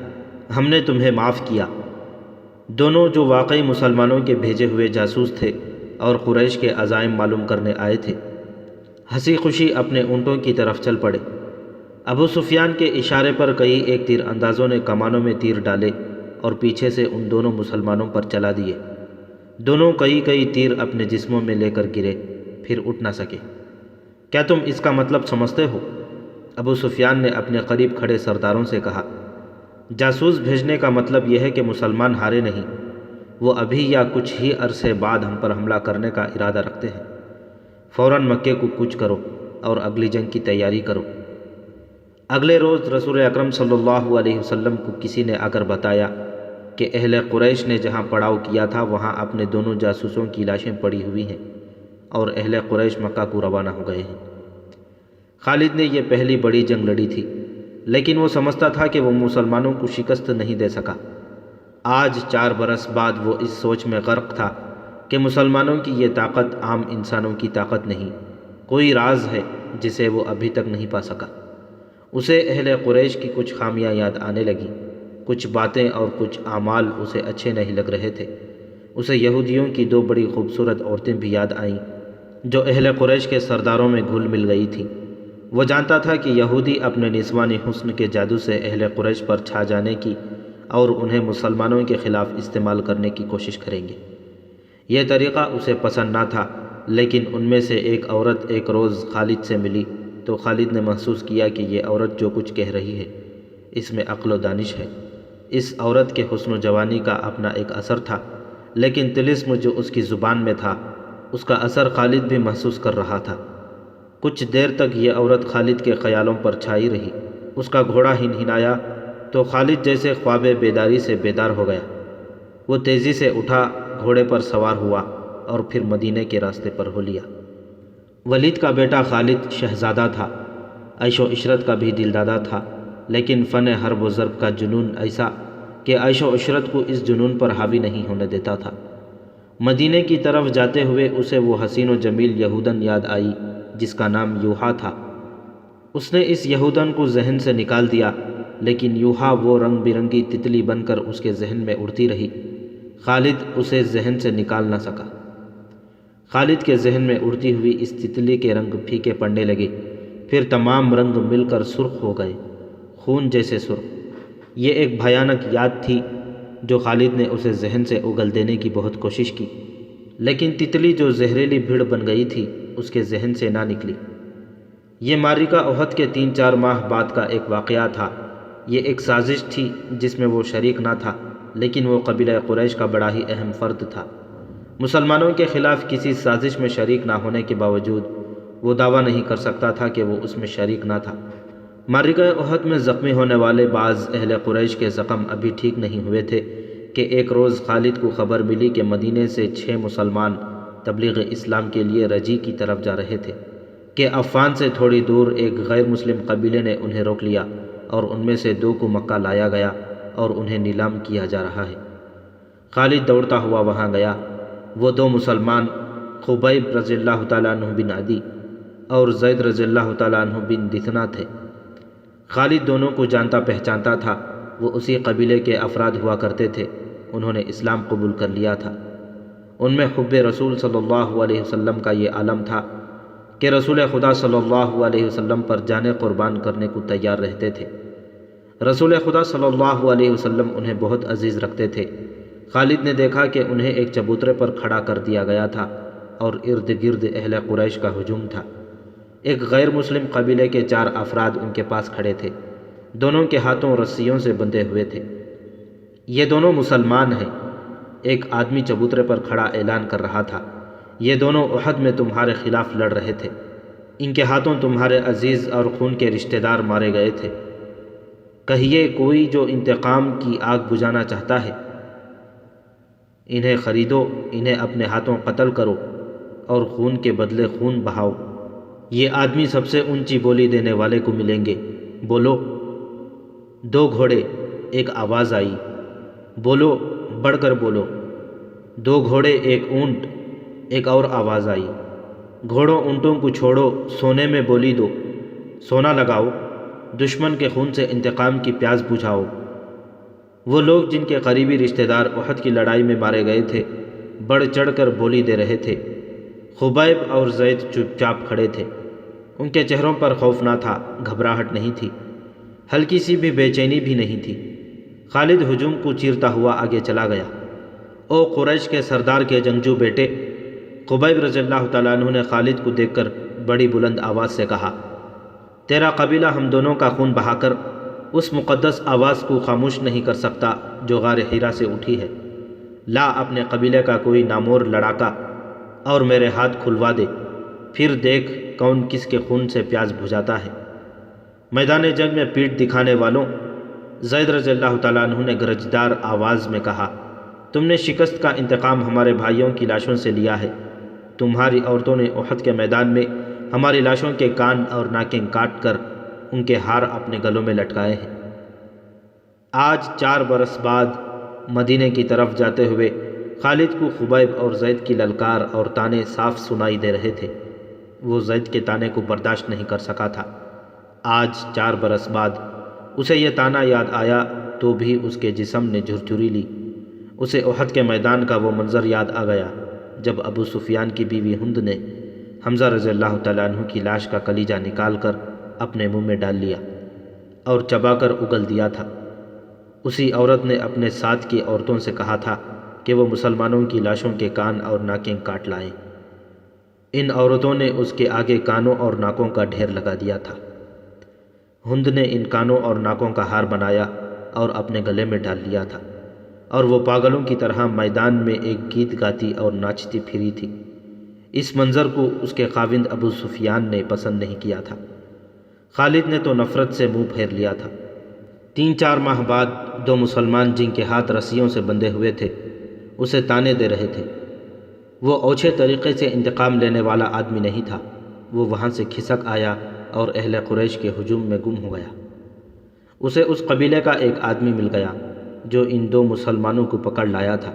ہم نے تمہیں معاف کیا۔ دونوں جو واقعی مسلمانوں کے بھیجے ہوئے جاسوس تھے اور قریش کے عزائم معلوم کرنے آئے تھے، ہنسی خوشی اپنے اونٹوں کی طرف چل پڑے۔ ابو سفیان کے اشارے پر کئی ایک تیر اندازوں نے کمانوں میں تیر ڈالے اور پیچھے سے ان دونوں مسلمانوں پر چلا دیے۔ دونوں کئی تیر اپنے جسموں میں لے کر گرے، پھر اٹھ نہ سکے۔ کیا تم اس کا مطلب سمجھتے ہو؟ ابو سفیان نے اپنے قریب کھڑے سرداروں سے کہا، جاسوس بھیجنے کا مطلب یہ ہے کہ مسلمان ہارے نہیں، وہ ابھی یا کچھ ہی عرصے بعد ہم پر حملہ کرنے کا ارادہ رکھتے ہیں۔ فوراً مکے کو کوچ کرو اور اگلی جنگ کی تیاری کرو۔ اگلے روز رسول اکرم صلی اللہ علیہ وسلم کو کسی نے آ کر بتایا کہ اہل قریش نے جہاں پڑاؤ کیا تھا وہاں اپنے دونوں جاسوسوں کی لاشیں پڑی ہوئی ہیں اور اہل قریش مکہ کو روانہ ہو گئے ہیں۔ خالد نے یہ پہلی بڑی جنگ لڑی تھی، لیکن وہ سمجھتا تھا کہ وہ مسلمانوں کو شکست نہیں دے سکا۔ آج 4 برس بعد وہ اس سوچ میں غرق تھا کہ مسلمانوں کی یہ طاقت عام انسانوں کی طاقت نہیں، کوئی راز ہے جسے وہ ابھی تک نہیں پا سکا۔ اسے اہل قریش کی کچھ خامیاں یاد آنے لگیں، کچھ باتیں اور کچھ اعمال اسے اچھے نہیں لگ رہے تھے۔ اسے یہودیوں کی 2 بڑی خوبصورت عورتیں بھی یاد آئیں جو اہل قریش کے سرداروں میں گھل مل گئی تھیں۔ وہ جانتا تھا کہ یہودی اپنے نسوانی حسن کے جادو سے اہل قریش پر چھا جانے کی اور انہیں مسلمانوں کے خلاف استعمال کرنے کی کوشش کریں گے۔ یہ طریقہ اسے پسند نہ تھا، لیکن ان میں سے ایک عورت ایک روز خالد سے ملی تو خالد نے محسوس کیا کہ یہ عورت جو کچھ کہہ رہی ہے اس میں عقل و دانش ہے۔ اس عورت کے حسن و جوانی کا اپنا ایک اثر تھا، لیکن طلسم جو اس کی زبان میں تھا اس کا اثر خالد بھی محسوس کر رہا تھا۔ کچھ دیر تک یہ عورت خالد کے خیالوں پر چھائی رہی۔ اس کا گھوڑا ہنہنایا تو خالد جیسے خواب بیداری سے بیدار ہو گیا۔ وہ تیزی سے اٹھا، گھوڑے پر سوار ہوا اور پھر مدینے کے راستے پر ہو لیا۔ ولید کا بیٹا خالد شہزادہ تھا، عیش و عشرت کا بھی دلدادہ تھا، لیکن فن حرب و ضرب کا جنون ایسا کہ عیش و عشرت کو اس جنون پر حاوی نہیں ہونے دیتا تھا۔ مدینے کی طرف جاتے ہوئے اسے وہ حسین و جمیل یہودن یاد آئی جس کا نام یوحا تھا۔ اس نے اس یہودن کو ذہن سے نکال دیا، لیکن یوحا وہ رنگ برنگی تتلی بن کر اس کے ذہن میں اڑتی رہی۔ خالد اسے ذہن سے نکال نہ سکا۔ خالد کے ذہن میں اڑتی ہوئی اس تتلی کے رنگ پھیکے پڑنے لگے، پھر تمام رنگ مل کر سرخ ہو گئے، خون جیسے سرخ۔ یہ ایک بھیانک یاد تھی جو خالد نے اسے ذہن سے اگل دینے کی بہت کوشش کی، لیکن تتلی جو زہریلی بھیڑ بن گئی تھی اس کے ذہن سے نہ نکلی۔ یہ معرکہ احد کے 3-4 ماہ بعد کا ایک واقعہ تھا۔ یہ ایک سازش تھی جس میں وہ شریک نہ تھا، لیکن وہ قبیلہ قریش کا بڑا ہی اہم فرد تھا۔ مسلمانوں کے خلاف کسی سازش میں شریک نہ ہونے کے باوجود وہ دعویٰ نہیں کر سکتا تھا کہ وہ اس میں شریک نہ تھا۔ معرکہ احد میں زخمی ہونے والے بعض اہل قریش کے زخم ابھی ٹھیک نہیں ہوئے تھے کہ ایک روز خالد کو خبر ملی کہ مدینے سے 6 مسلمان تبلیغ اسلام کے لیے رجی کی طرف جا رہے تھے کہ عفان سے تھوڑی دور ایک غیر مسلم قبیلے نے انہیں روک لیا اور ان میں سے 2 کو مکہ لایا گیا اور انہیں نیلام کیا جا رہا ہے۔ خالد دوڑتا ہوا وہاں گیا۔ وہ 2 مسلمان خبیب رضی اللہ تعالیٰ عنہ بن عدی اور زید رضی اللہ تعالیٰ عنہ بن دثنہ تھے۔ خالد دونوں کو جانتا پہچانتا تھا، وہ اسی قبیلے کے افراد ہوا کرتے تھے۔ انہوں نے اسلام قبول کر لیا تھا۔ ان میں حب رسول صلی اللہ علیہ وسلم کا یہ عالم تھا کہ رسول خدا صلی اللہ علیہ وسلم پر جانیں قربان کرنے کو تیار رہتے تھے۔ رسول خدا صلی اللہ علیہ وسلم انہیں بہت عزیز رکھتے تھے۔ خالد نے دیکھا کہ انہیں ایک چبوترے پر کھڑا کر دیا گیا تھا اور ارد گرد اہل قریش کا ہجوم تھا۔ ایک غیر مسلم قبیلے کے 4 افراد ان کے پاس کھڑے تھے، دونوں کے ہاتھوں رسیوں سے بندھے ہوئے تھے۔ یہ دونوں مسلمان ہیں۔ ایک آدمی چبوترے پر کھڑا اعلان کر رہا تھا، یہ دونوں احد میں تمہارے خلاف لڑ رہے تھے، ان کے ہاتھوں تمہارے عزیز اور خون کے رشتہ دار مارے گئے تھے۔ کہیے کوئی جو انتقام کی آگ بجھانا چاہتا ہے، انہیں خریدو، انہیں اپنے ہاتھوں قتل کرو اور خون کے بدلے خون بہاؤ۔ یہ آدمی سب سے اونچی بولی دینے والے کو ملیں گے، بولو۔ 2 گھوڑے، ایک آواز آئی، بولو، بڑھ کر بولو۔ 2 گھوڑے، ایک اونٹ، ایک اور آواز آئی، گھوڑوں اونٹوں کو چھوڑو، سونے میں بولی دو، سونا لگاؤ، دشمن کے خون سے انتقام کی پیاس بجھاؤ۔ وہ لوگ جن کے قریبی رشتہ دار احد کی لڑائی میں مارے گئے تھے بڑھ چڑھ کر بولی دے رہے تھے۔ خبیب اور زید چپ چاپ کھڑے تھے، ان کے چہروں پر خوف نہ تھا، گھبراہٹ نہیں تھی، ہلکی سی بھی بے چینی بھی نہیں تھی۔ خالد ہجوم کو چیرتا ہوا آگے چلا گیا۔ او قریش کے سردار کے جنگجو بیٹے! خبیب رضی اللہ تعالیٰ عنہ نے خالد کو دیکھ کر بڑی بلند آواز سے کہا، تیرا قبیلہ ہم دونوں کا خون بہا کر اس مقدس آواز کو خاموش نہیں کر سکتا جو غار حرا سے اٹھی ہے۔ لا اپنے قبیلے کا کوئی نامور لڑاکا اور میرے ہاتھ کھلوا دے، پھر دیکھ کون کس کے خون سے پیاس بجھاتا ہے۔ میدان جنگ میں پیٹھ دکھانے والوں، زید رضی اللہ تعالیٰ عنہ نے گرجدار آواز میں کہا، تم نے شکست کا انتقام ہمارے بھائیوں کی لاشوں سے لیا ہے۔ تمہاری عورتوں نے احد کے میدان میں ہماری لاشوں کے کان اور ناکیں کاٹ کر ان کے ہار اپنے گلوں میں لٹکائے ہیں۔ آج 4 برس بعد مدینے کی طرف جاتے ہوئے خالد کو خبیب اور زید کی للکار اور تانے صاف سنائی دے رہے تھے۔ وہ زید کے تانے کو برداشت نہیں کر سکا تھا۔ آج 4 برس بعد اسے یہ تانا یاد آیا تو بھی اس کے جسم نے جھرجھری لی۔ اسے احد کے میدان کا وہ منظر یاد آ گیا جب ابو سفیان کی بیوی ہند نے حمزہ رضی اللہ تعالیٰ عنہ کی لاش کا کلیجہ نکال کر اپنے منہ میں ڈال لیا اور چبا کر اگل دیا تھا۔ اسی عورت نے اپنے ساتھ کی عورتوں سے کہا تھا کہ وہ مسلمانوں کی لاشوں کے کان اور ناکیں کاٹ لائیں۔ ان عورتوں نے اس کے آگے کانوں اور ناکوں کا ڈھیر لگا دیا تھا۔ ہند نے ان کانوں اور ناکوں کا ہار بنایا اور اپنے گلے میں ڈال لیا تھا، اور وہ پاگلوں کی طرح میدان میں ایک گیت گاتی اور ناچتی پھری تھی۔ اس منظر کو اس کے خاوند ابو سفیان نے پسند نہیں کیا تھا۔ خالد نے تو نفرت سے منہ پھیر لیا تھا۔ 3-4 ماہ بعد 2 مسلمان جن کے ہاتھ رسیوں سے بندھے ہوئے تھے اسے تانے دے رہے تھے۔ وہ اوچھے طریقے سے انتقام لینے والا آدمی نہیں تھا۔ وہ وہاں سے کھسک آیا اور اہل قریش کے ہجوم میں گم ہو گیا۔ اسے اس قبیلے کا ایک آدمی مل گیا جو ان 2 مسلمانوں کو پکڑ لایا تھا۔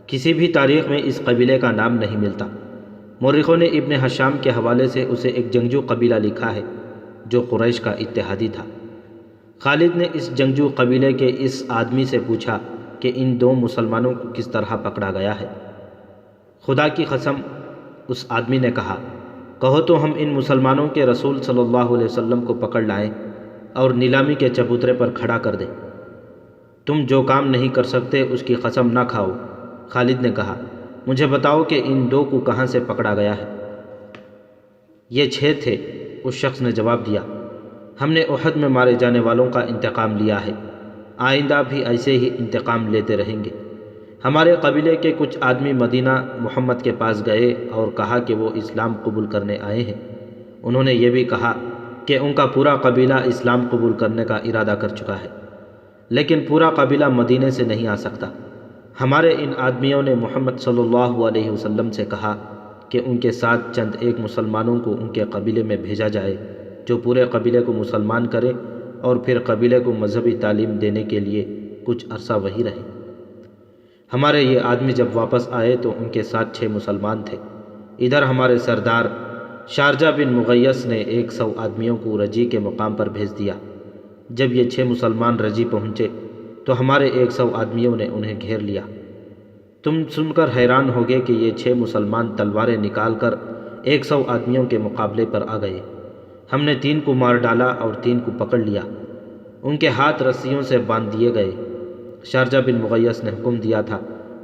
کسی بھی تاریخ میں اس قبیلے کا نام نہیں ملتا۔ مورخوں نے ابن حشام کے حوالے سے اسے ایک جنگجو قبیلہ لکھا ہے جو قریش کا اتحادی تھا۔ خالد نے اس جنگجو قبیلے کے اس آدمی سے پوچھا کہ ان 2 مسلمانوں کو کس طرح پکڑا گیا ہے۔ خدا کی قسم، اس آدمی نے کہا، کہو تو ہم ان مسلمانوں کے رسول صلی اللہ علیہ وسلم کو پکڑ لائیں اور نیلامی کے چبوترے پر کھڑا کر دیں۔ تم جو کام نہیں کر سکتے اس کی قسم نہ کھاؤ۔ خالد نے کہا، مجھے بتاؤ کہ ان 2 کو کہاں سے پکڑا گیا ہے۔ یہ 6 تھے، اس شخص نے جواب دیا، ہم نے احد میں مارے جانے والوں کا انتقام لیا ہے، آئندہ بھی ایسے ہی انتقام لیتے رہیں گے۔ ہمارے قبیلے کے کچھ آدمی مدینہ محمد کے پاس گئے اور کہا کہ وہ اسلام قبول کرنے آئے ہیں۔ انہوں نے یہ بھی کہا کہ ان کا پورا قبیلہ اسلام قبول کرنے کا ارادہ کر چکا ہے، لیکن پورا قبیلہ مدینے سے نہیں آ سکتا۔ ہمارے ان آدمیوں نے محمد صلی اللہ علیہ وسلم سے کہا کہ ان کے ساتھ چند ایک مسلمانوں کو ان کے قبیلے میں بھیجا جائے جو پورے قبیلے کو مسلمان کرے اور پھر قبیلے کو مذہبی تعلیم دینے کے لیے کچھ عرصہ وہی رہے۔ ہمارے یہ آدمی جب واپس آئے تو ان کے ساتھ 6 مسلمان تھے۔ ادھر ہمارے سردار شارجہ بن مغیث نے 100 آدمیوں کو رجی کے مقام پر بھیج دیا۔ جب یہ 6 مسلمان رجی پہنچے تو ہمارے 100 آدمیوں نے انہیں گھیر لیا۔ تم سن کر حیران ہوگے کہ یہ 6 مسلمان تلواریں نکال کر 100 آدمیوں کے مقابلے پر آ گئے۔ ہم نے 3 کو مار ڈالا اور 3 کو پکڑ لیا۔ ان کے ہاتھ رسیوں سے باندھ دیے گئے۔ شارجہ بن مغیث نے حکم دیا تھا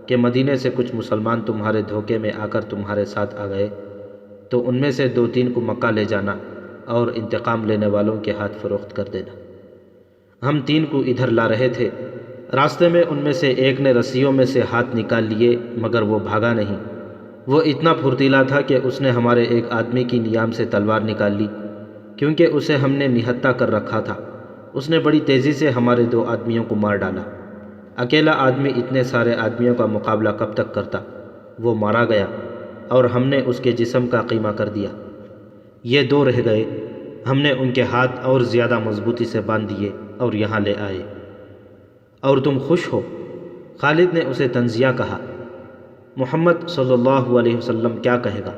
کہ مدینے سے کچھ مسلمان تمہارے دھوکے میں آ کر تمہارے ساتھ آ گئے تو ان میں سے 2-3 کو مکہ لے جانا اور انتقام لینے والوں کے ہاتھ فروخت کر دینا۔ ہم 3 کو ادھر لا رہے تھے، راستے میں ان میں سے ایک نے رسیوں میں سے ہاتھ نکال لیے مگر وہ بھاگا نہیں۔ وہ اتنا پھرتیلا تھا کہ اس نے ہمارے ایک آدمی کی نیام سے تلوار نکال لی، کیونکہ اسے ہم نے نہتہ کر رکھا تھا۔ اس نے بڑی تیزی سے ہمارے 2 آدمیوں کو مار ڈالا۔ اکیلا آدمی اتنے سارے آدمیوں کا مقابلہ کب تک کرتا؟ وہ مارا گیا اور ہم نے اس کے جسم کا قیمہ کر دیا۔ یہ 2 رہ گئے، ہم نے ان کے ہاتھ اور زیادہ مضبوطی سے باندھ دیے اور یہاں لے آئے۔ اور تم خوش ہو؟ خالد نے اسے تنزیہ کہا۔ محمد صلی اللہ علیہ وسلم کیا کہے گا؟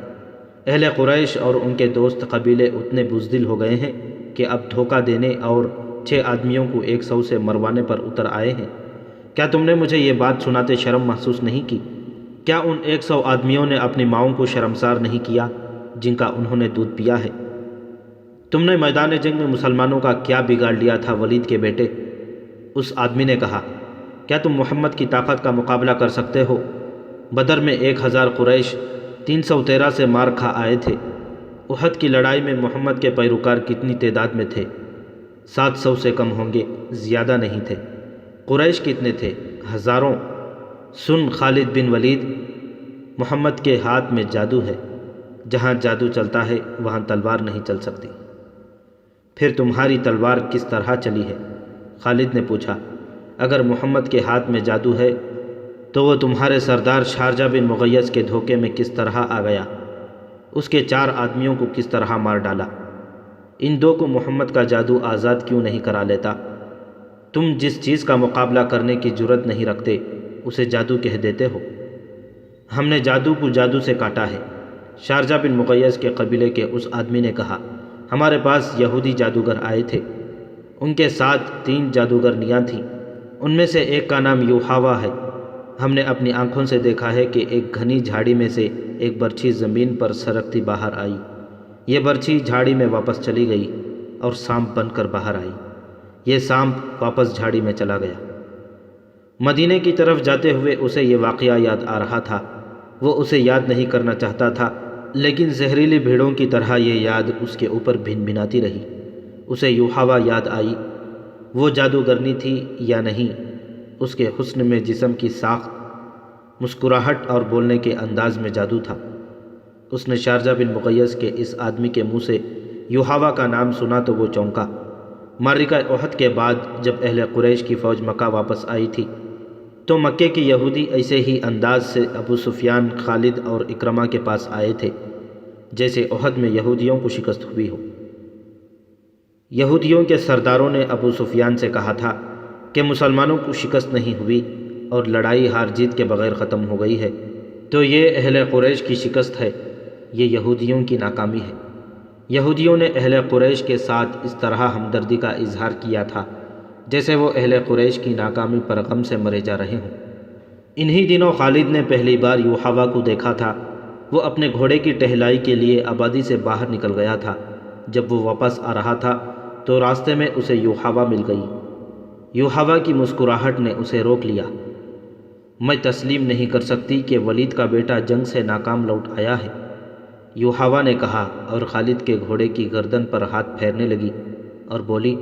اہل قریش اور ان کے دوست قبیلے اتنے بزدل ہو گئے ہیں کہ اب دھوکہ دینے اور 6 آدمیوں کو 100 سے مروانے پر اتر آئے ہیں۔ کیا تم نے مجھے یہ بات سناتے شرم محسوس نہیں کی؟ کیا ان 100 آدمیوں نے اپنی ماؤں کو شرمسار نہیں کیا جن کا انہوں نے دودھ پیا ہے؟ تم نے میدان جنگ میں مسلمانوں کا کیا بگاڑ لیا تھا ولید کے بیٹے؟ اس آدمی نے کہا، کیا تم محمد کی طاقت کا مقابلہ کر سکتے ہو؟ بدر میں 1000 قریش 313 سے مار کھا آئے تھے احد کی لڑائی میں محمد کے پیروکار کتنی تعداد میں تھے؟ 700 سے کم ہوں گے، زیادہ نہیں تھے۔ قریش کتنے تھے؟ ہزاروں۔ سن خالد بن ولید، محمد کے ہاتھ میں جادو ہے، جہاں جادو چلتا ہے وہاں تلوار نہیں چل سکتی۔ پھر تمہاری تلوار کس طرح چلی ہے؟ خالد نے پوچھا۔ اگر محمد کے ہاتھ میں جادو ہے تو وہ تمہارے سردار شارجہ بن مغیث کے دھوکے میں کس طرح آ گیا؟ اس کے 4 آدمیوں کو کس طرح مار ڈالا؟ ان 2 کو محمد کا جادو آزاد کیوں نہیں کرا لیتا؟ تم جس چیز کا مقابلہ کرنے کی جرت نہیں رکھتے اسے جادو کہہ دیتے ہو۔ ہم نے جادو کو جادو سے کاٹا ہے۔ شارجہ بن مغیث کے قبیلے کے اس آدمی نے کہا، ہمارے پاس یہودی جادوگر آئے تھے، ان کے ساتھ 3 جادوگرنیاں تھیں، ان میں سے ایک کا نام یوحاوا ہے۔ ہم نے اپنی آنکھوں سے دیکھا ہے کہ ایک گھنی جھاڑی میں سے ایک برچھی زمین پر سرکتی باہر آئی، یہ برچھی جھاڑی میں واپس چلی گئی اور سانپ بن کر باہر آئی، یہ سانپ واپس جھاڑی میں چلا گیا۔ مدینے کی طرف جاتے ہوئے اسے یہ واقعہ یاد آ رہا تھا، وہ اسے یاد نہیں کرنا چاہتا تھا، لیکن زہریلی بھیڑوں کی طرح یہ یاد اس کے اوپر بھن بھناتی رہی۔ اسے یوحاوا یاد آئی، وہ جادوگرنی تھی یا نہیں، اس کے حسن میں، جسم کی ساخت، مسکراہٹ اور بولنے کے انداز میں جادو تھا۔ اس نے شارجہ بن مغیث کے اس آدمی کے منہ سے یوحاوا کا نام سنا تو وہ چونکا۔ معرکہ احد کے بعد جب اہل قریش کی فوج مکہ واپس آئی تھی تو مکے کے یہودی ایسے ہی انداز سے ابو سفیان، خالد اور اکرمہ کے پاس آئے تھے جیسے احد میں یہودیوں کو شکست ہوئی ہو۔ یہودیوں کے سرداروں نے ابو سفیان سے کہا تھا کہ مسلمانوں کو شکست نہیں ہوئی اور لڑائی ہار جیت کے بغیر ختم ہو گئی ہے، تو یہ اہل قریش کی شکست ہے، یہ یہودیوں کی ناکامی ہے۔ یہودیوں نے اہل قریش کے ساتھ اس طرح ہمدردی کا اظہار کیا تھا جیسے وہ اہل قریش کی ناکامی پر غم سے مرے جا رہے ہوں۔ انہی دنوں خالد نے پہلی بار یوحاوا کو دیکھا تھا۔ وہ اپنے گھوڑے کی ٹہلائی کے لیے آبادی سے باہر نکل گیا تھا۔ جب وہ واپس آ رہا تھا تو راستے میں اسے یوحاوا مل گئی۔ یوحاوا کی مسکراہٹ نے اسے روک لیا۔ میں تسلیم نہیں کر سکتی کہ ولید کا بیٹا جنگ سے ناکام لوٹ آیا ہے، یوحاوا نے کہا، اور خالد کے گھوڑے کی گردن پر ہاتھ پھیرنے لگی اور بولی،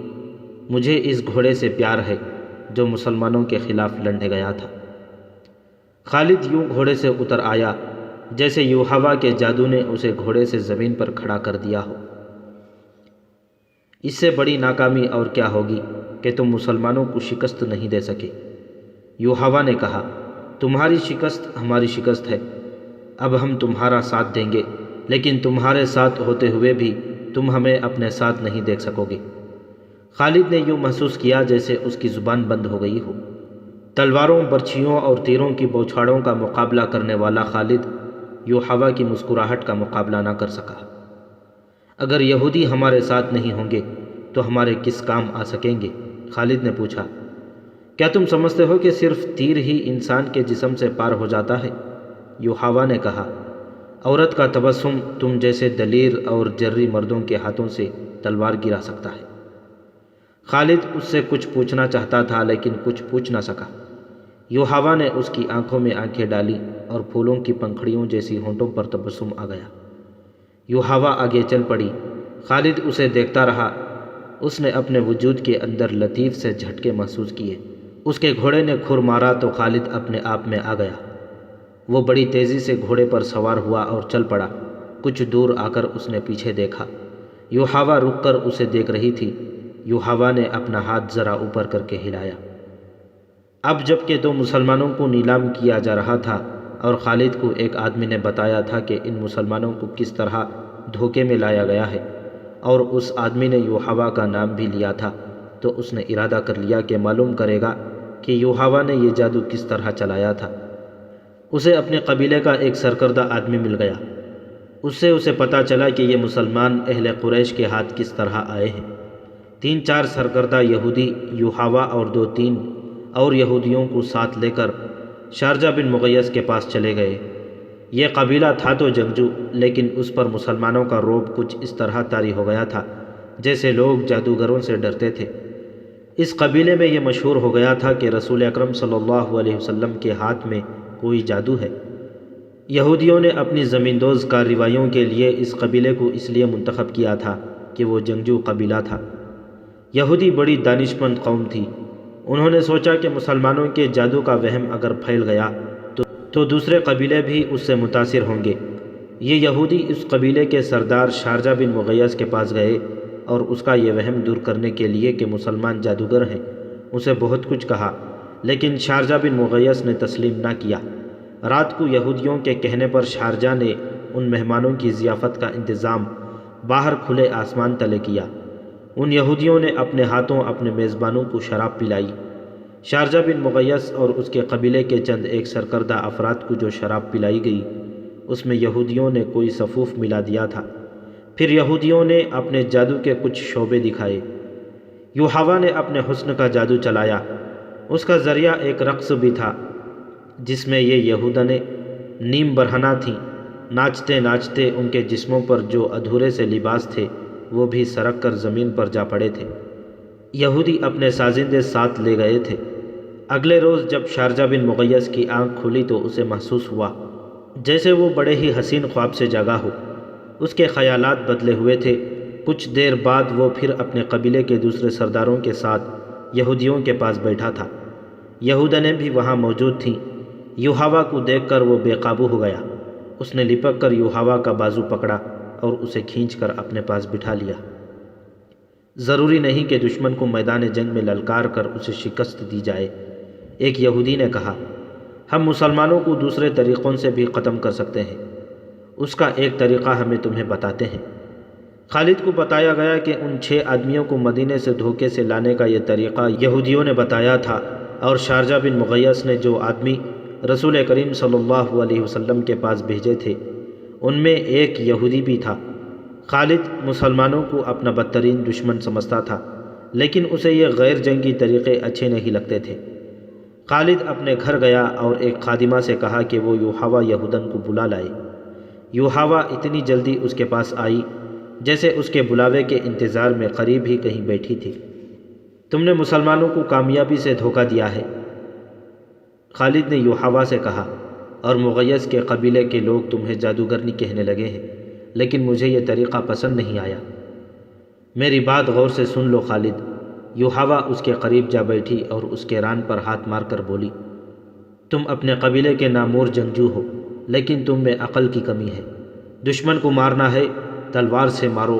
مجھے اس گھوڑے سے پیار ہے جو مسلمانوں کے خلاف لڑنے گیا تھا۔ خالد یوں گھوڑے سے اتر آیا جیسے یوحاوا کے جادو نے اسے گھوڑے سے زمین پر کھڑا کر دیا ہو۔ اس سے بڑی ناکامی اور کیا ہوگی کہ تم مسلمانوں کو شکست نہیں دے سکے۔ یوحاوا نے کہا، تمہاری شکست ہماری شکست ہے، اب ہم تمہارا ساتھ دیں گے، لیکن تمہارے ساتھ ہوتے ہوئے بھی تم ہمیں اپنے ساتھ نہیں دیکھ سکو گے۔ خالد نے یوں محسوس کیا جیسے اس کی زبان بند ہو گئی ہو۔ تلواروں، برچھیوں اور تیروں کی بوچھاڑوں کا مقابلہ کرنے والا خالد یوحاوا کی مسکراہٹ کا مقابلہ نہ کر سکا۔ اگر یہودی ہمارے ساتھ نہیں ہوں گے تو ہمارے کس کام آ سکیں گے؟ خالد نے پوچھا۔ کیا تم سمجھتے ہو کہ صرف تیر ہی انسان کے جسم سے پار ہو جاتا ہے؟ یوحاوا نے کہا، عورت کا تبسم تم جیسے دلیر اور جری مردوں کے ہاتھوں سے تلوار گرا سکتا ہے۔ خالد اس سے کچھ پوچھنا چاہتا تھا لیکن کچھ پوچھ نہ سکا۔ یوحاوا نے اس کی آنکھوں میں آنکھیں ڈالی اور پھولوں کی پنکھڑیوں جیسی ہونٹوں پر تبسم آ گیا۔ یوحاوا آگے چل پڑی۔ خالد اسے دیکھتا رہا۔ اس نے اپنے وجود کے اندر لطیف سے جھٹکے محسوس کیے۔ اس کے گھوڑے نے کھر مارا تو خالد اپنے آپ میں آ گیا۔ وہ بڑی تیزی سے گھوڑے پر سوار ہوا اور چل پڑا۔ کچھ دور آ کر اس نے پیچھے دیکھا۔ یوحاوا رک کر اسے دیکھ رہی تھی۔ یوحاوا نے اپنا ہاتھ ذرا اوپر کر کے ہلایا۔ اب جب کہ 2 مسلمانوں کو نیلام کیا جا رہا تھا اور خالد کو ایک آدمی نے بتایا تھا کہ ان مسلمانوں کو کس طرح دھوکے میں لایا گیا ہے، اور اس آدمی نے یوحاوا کا نام بھی لیا تھا، تو اس نے ارادہ کر لیا کہ معلوم کرے گا کہ یوحاوا نے یہ جادو کس طرح چلایا تھا۔ اسے اپنے قبیلے کا ایک سرکردہ آدمی مل گیا۔ اس سے اسے پتہ چلا کہ یہ مسلمان اہل قریش کے ہاتھ کس طرح آئے ہیں۔ 3-4 سرکردہ یہودی یوحاوا اور 2-3 اور یہودیوں کو ساتھ لے کر شارجہ بن مغیث کے پاس چلے گئے۔ یہ قبیلہ تھا تو جنگجو، لیکن اس پر مسلمانوں کا رعب کچھ اس طرح طاری ہو گیا تھا جیسے لوگ جادوگروں سے ڈرتے تھے۔ اس قبیلے میں یہ مشہور ہو گیا تھا کہ رسول اکرم صلی اللہ علیہ وسلم کے ہاتھ میں کوئی جادو ہے۔ یہودیوں نے اپنی زمیندوز کارروائیوں کے لیے اس قبیلے کو اس لیے منتخب کیا تھا کہ وہ جنگجو قبیلہ تھا۔ یہودی بڑی دانشمند قوم تھی۔ انہوں نے سوچا کہ مسلمانوں کے جادو کا وہم اگر پھیل گیا تو دوسرے قبیلے بھی اس سے متاثر ہوں گے۔ یہ یہودی اس قبیلے کے سردار شارجہ بن مغیث کے پاس گئے اور اس کا یہ وہم دور کرنے کے لیے کہ مسلمان جادوگر ہیں اسے بہت کچھ کہا، لیکن شارجہ بن مغیث نے تسلیم نہ کیا۔ رات کو یہودیوں کے کہنے پر شارجہ نے ان مہمانوں کی ضیافت کا انتظام باہر کھلے آسمان تلے کیا۔ ان یہودیوں نے اپنے ہاتھوں اپنے میزبانوں کو شراب پلائی۔ شارجہ بن مغیث اور اس کے قبیلے کے چند ایک سرکردہ افراد کو جو شراب پلائی گئی اس میں یہودیوں نے کوئی سفوف ملا دیا تھا۔ پھر یہودیوں نے اپنے جادو کے کچھ شعبے دکھائے۔ یوحوا نے اپنے حسن کا جادو چلایا۔ اس کا ذریعہ ایک رقص بھی تھا جس میں یہ یہودنیں نیم برہنہ تھیں۔ ناچتے ناچتے ان کے جسموں پر جو ادھورے سے لباس تھے وہ بھی سرک کر زمین پر جا پڑے تھے۔ یہودی اپنے سازندے ساتھ لے گئے تھے۔ اگلے روز جب شارجہ بن مغیث کی آنکھ کھلی تو اسے محسوس ہوا جیسے وہ بڑے ہی حسین خواب سے جاگا ہو۔ اس کے خیالات بدلے ہوئے تھے۔ کچھ دیر بعد وہ پھر اپنے قبیلے کے دوسرے سرداروں کے ساتھ یہودیوں کے پاس بیٹھا تھا۔ یہودنیں بھی وہاں موجود تھیں۔ یوحوا کو دیکھ کر وہ بے قابو ہو گیا۔ اس نے لپک کر یوحوا کا بازو پکڑا اور اسے کھینچ کر اپنے پاس بٹھا لیا۔ ضروری نہیں کہ دشمن کو میدان جنگ میں للکار کر اسے شکست دی جائے۔ ایک یہودی نے کہا، ہم مسلمانوں کو دوسرے طریقوں سے بھی ختم کر سکتے ہیں۔ اس کا ایک طریقہ ہمیں تمہیں بتاتے ہیں۔ خالد کو بتایا گیا کہ ان 6 آدمیوں کو مدینے سے دھوکے سے لانے کا یہ طریقہ یہودیوں نے بتایا تھا، اور شارجہ بن مغیث نے جو آدمی رسول کریم صلی اللہ علیہ وسلم کے پاس بھیجے تھے ان میں ایک یہودی بھی تھا۔ خالد مسلمانوں کو اپنا بدترین دشمن سمجھتا تھا، لیکن اسے یہ غیر جنگی طریقے اچھے نہیں لگتے تھے۔ خالد اپنے گھر گیا اور ایک خادمہ سے کہا کہ وہ یوحوا یہودن کو بلا لائے۔ یوحوا اتنی جلدی اس کے پاس آئی جیسے اس کے بلاوے کے انتظار میں قریب ہی کہیں بیٹھی تھی۔ تم نے مسلمانوں کو کامیابی سے دھوکہ دیا ہے، خالد نے یوحوا سے کہا، اور مغیث کے قبیلے کے لوگ تمہیں جادوگرنی کہنے لگے ہیں، لیکن مجھے یہ طریقہ پسند نہیں آیا۔ میری بات غور سے سن لو خالد۔ یوحوا اس کے قریب جا بیٹھی اور اس کے ران پر ہاتھ مار کر بولی، تم اپنے قبیلے کے نامور جنگجو ہو، لیکن تم میں عقل کی کمی ہے۔ دشمن کو مارنا ہے تلوار سے مارو،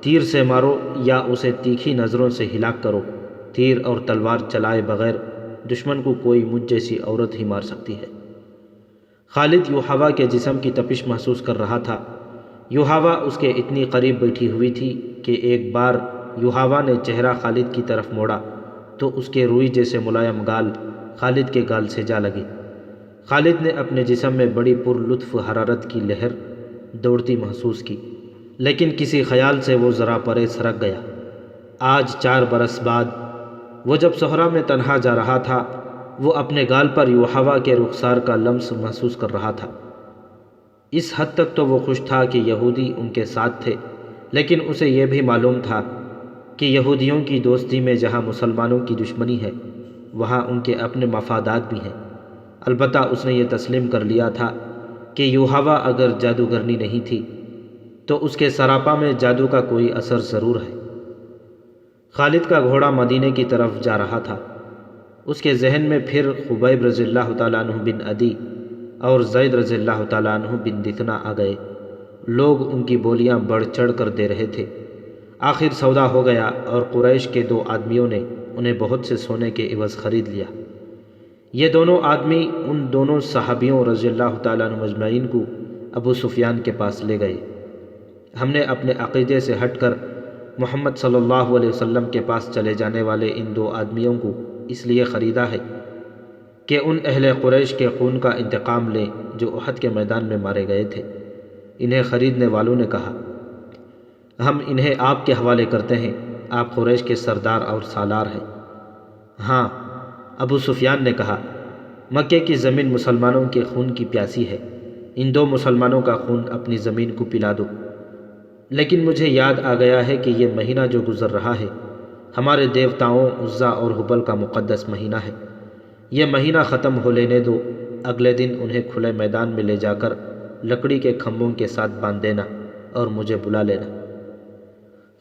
تیر سے مارو، یا اسے تیکھی نظروں سے ہلاک کرو۔ تیر اور تلوار چلائے بغیر دشمن کو کوئی مجھ جیسی عورت ہی مار سکتی ہے۔ خالد یوحوا کے جسم کی تپش محسوس کر رہا تھا۔ یوحوا اس کے اتنی قریب بیٹھی ہوئی تھی کہ ایک بار یوحوا نے چہرہ خالد کی طرف موڑا تو اس کے روئی جیسے ملائم گال خالد کے گال سے جا لگے۔ خالد نے اپنے جسم میں بڑی پر لطف حرارت کی لہر دوڑتی محسوس کی، لیکن کسی خیال سے وہ ذرا پرے سرک گیا۔ آج 4 برس بعد وہ جب صحرا میں تنہا جا رہا تھا، وہ اپنے گال پر یوحوا کے رخسار کا لمس محسوس کر رہا تھا۔ اس حد تک تو وہ خوش تھا کہ یہودی ان کے ساتھ تھے، لیکن اسے یہ بھی معلوم تھا کہ یہودیوں کی دوستی میں جہاں مسلمانوں کی دشمنی ہے وہاں ان کے اپنے مفادات بھی ہیں۔ البتہ اس نے یہ تسلیم کر لیا تھا کہ یوحوا اگر جادوگرنی نہیں تھی تو اس کے سراپا میں جادو کا کوئی اثر ضرور ہے۔ خالد کا گھوڑا مدینے کی طرف جا رہا تھا۔ اس کے ذہن میں پھر خبیب رضی اللہ تعالیٰ عنہ بن عدی اور زید رضی اللہ تعالیٰ عنہ بن دثنہ آ گئے۔ لوگ ان کی بولیاں بڑھ چڑھ کر دے رہے تھے۔ آخر سودا ہو گیا اور قریش کے 2 آدمیوں نے انہیں بہت سے سونے کے عوض خرید لیا۔ یہ دونوں آدمی ان دونوں صحابیوں رضی اللہ تعالیٰ عنہ مجمعین کو ابو سفیان کے پاس لے گئے۔ ہم نے اپنے عقیدے سے ہٹ کر محمد صلی اللہ علیہ وسلم کے پاس چلے جانے والے ان 2 آدمیوں کو اس لیے خریدا ہے کہ ان اہل قریش کے خون کا انتقام لیں جو احد کے میدان میں مارے گئے تھے۔ انہیں خریدنے والوں نے کہا، ہم انہیں آپ کے حوالے کرتے ہیں، آپ قریش کے سردار اور سالار ہیں۔ ہاں، ابو سفیان نے کہا، مکے کی زمین مسلمانوں کے خون کی پیاسی ہے، ان 2 مسلمانوں کا خون اپنی زمین کو پلا دو۔ لیکن مجھے یاد آ گیا ہے کہ یہ مہینہ جو گزر رہا ہے ہمارے دیوتاؤں عزا اور حبل کا مقدس مہینہ ہے۔ یہ مہینہ ختم ہو لینے دو، اگلے دن انہیں کھلے میدان میں لے جا کر لکڑی کے کھمبوں کے ساتھ باندھ دینا اور مجھے بلا لینا۔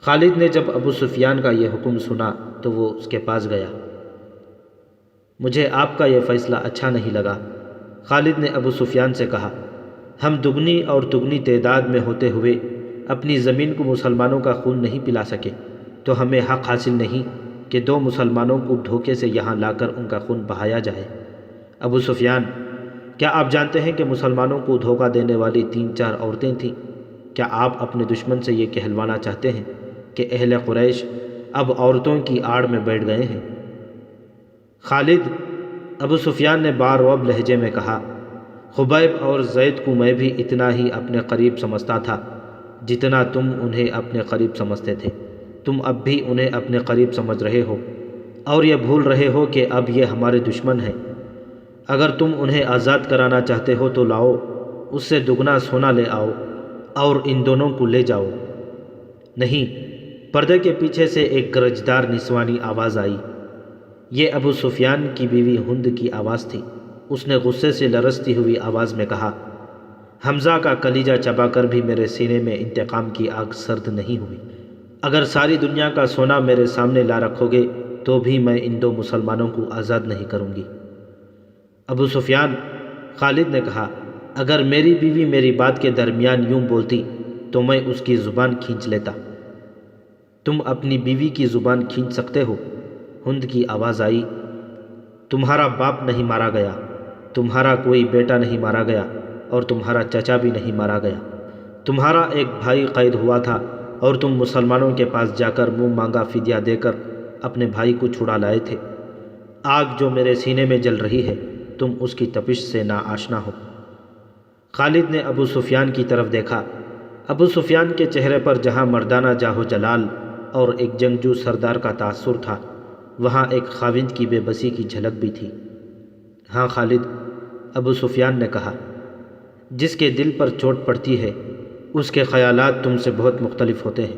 خالد نے جب ابو سفیان کا یہ حکم سنا تو وہ اس کے پاس گیا۔ مجھے آپ کا یہ فیصلہ اچھا نہیں لگا۔ خالد نے ابو سفیان سے کہا، ہم دگنی اور تگنی تعداد میں ہوتے ہوئے اپنی زمین کو مسلمانوں کا خون نہیں پلا سکے، تو ہمیں حق حاصل نہیں کہ 2 مسلمانوں کو دھوکے سے یہاں لا کر ان کا خون بہایا جائے۔ ابو سفیان، کیا آپ جانتے ہیں کہ مسلمانوں کو دھوکہ دینے والی 3-4 عورتیں تھیں؟ کیا آپ اپنے دشمن سے یہ کہلوانا چاہتے ہیں کہ اہل قریش اب عورتوں کی آڑ میں بیٹھ گئے ہیں؟ خالد، ابو سفیان نے بارعب لہجے میں کہا، خبیب اور زید کو میں بھی اتنا ہی اپنے قریب سمجھتا تھا جتنا تم انہیں اپنے قریب سمجھتے تھے۔ تم اب بھی انہیں اپنے قریب سمجھ رہے ہو اور یہ بھول رہے ہو کہ اب یہ ہمارے دشمن ہیں۔ اگر تم انہیں آزاد کرانا چاہتے ہو تو لاؤ، اس سے دگنا سونا لے آؤ اور ان دونوں کو لے جاؤ۔ نہیں، پردے کے پیچھے سے ایک گرجدار نسوانی آواز آئی۔ یہ ابو سفیان کی بیوی ہند کی آواز تھی۔ اس نے غصے سے لرزتی ہوئی آواز میں کہا، حمزہ کا کلیجہ چبا کر بھی میرے سینے میں انتقام کی آگ سرد نہیں ہوئی۔ اگر ساری دنیا کا سونا میرے سامنے لا رکھو گے تو بھی میں ان 2 مسلمانوں کو آزاد نہیں کروں گی۔ ابو سفیان، خالد نے کہا، اگر میری بیوی میری بات کے درمیان یوں بولتی تو میں اس کی زبان کھینچ لیتا۔ تم اپنی بیوی کی زبان کھینچ سکتے ہو؟ ہند کی آواز آئی، تمہارا باپ نہیں مارا گیا، تمہارا کوئی بیٹا نہیں مارا گیا اور تمہارا چچا بھی نہیں مارا گیا۔ تمہارا ایک بھائی قید ہوا تھا اور تم مسلمانوں کے پاس جا کر منہ مانگا فدیہ دے کر اپنے بھائی کو چھڑا لائے تھے۔ آگ جو میرے سینے میں جل رہی ہے، تم اس کی تپش سے نا آشنا ہو۔ خالد نے ابو سفیان کی طرف دیکھا۔ ابو سفیان کے چہرے پر جہاں مردانہ جاہ و جلال اور ایک جنگجو سردار کا تاثر تھا، وہاں ایک خاوند کی بے بسی کی جھلک بھی تھی۔ ہاں خالد، ابو سفیان نے کہا، جس کے دل پر چوٹ پڑتی ہے اس کے خیالات تم سے بہت مختلف ہوتے ہیں۔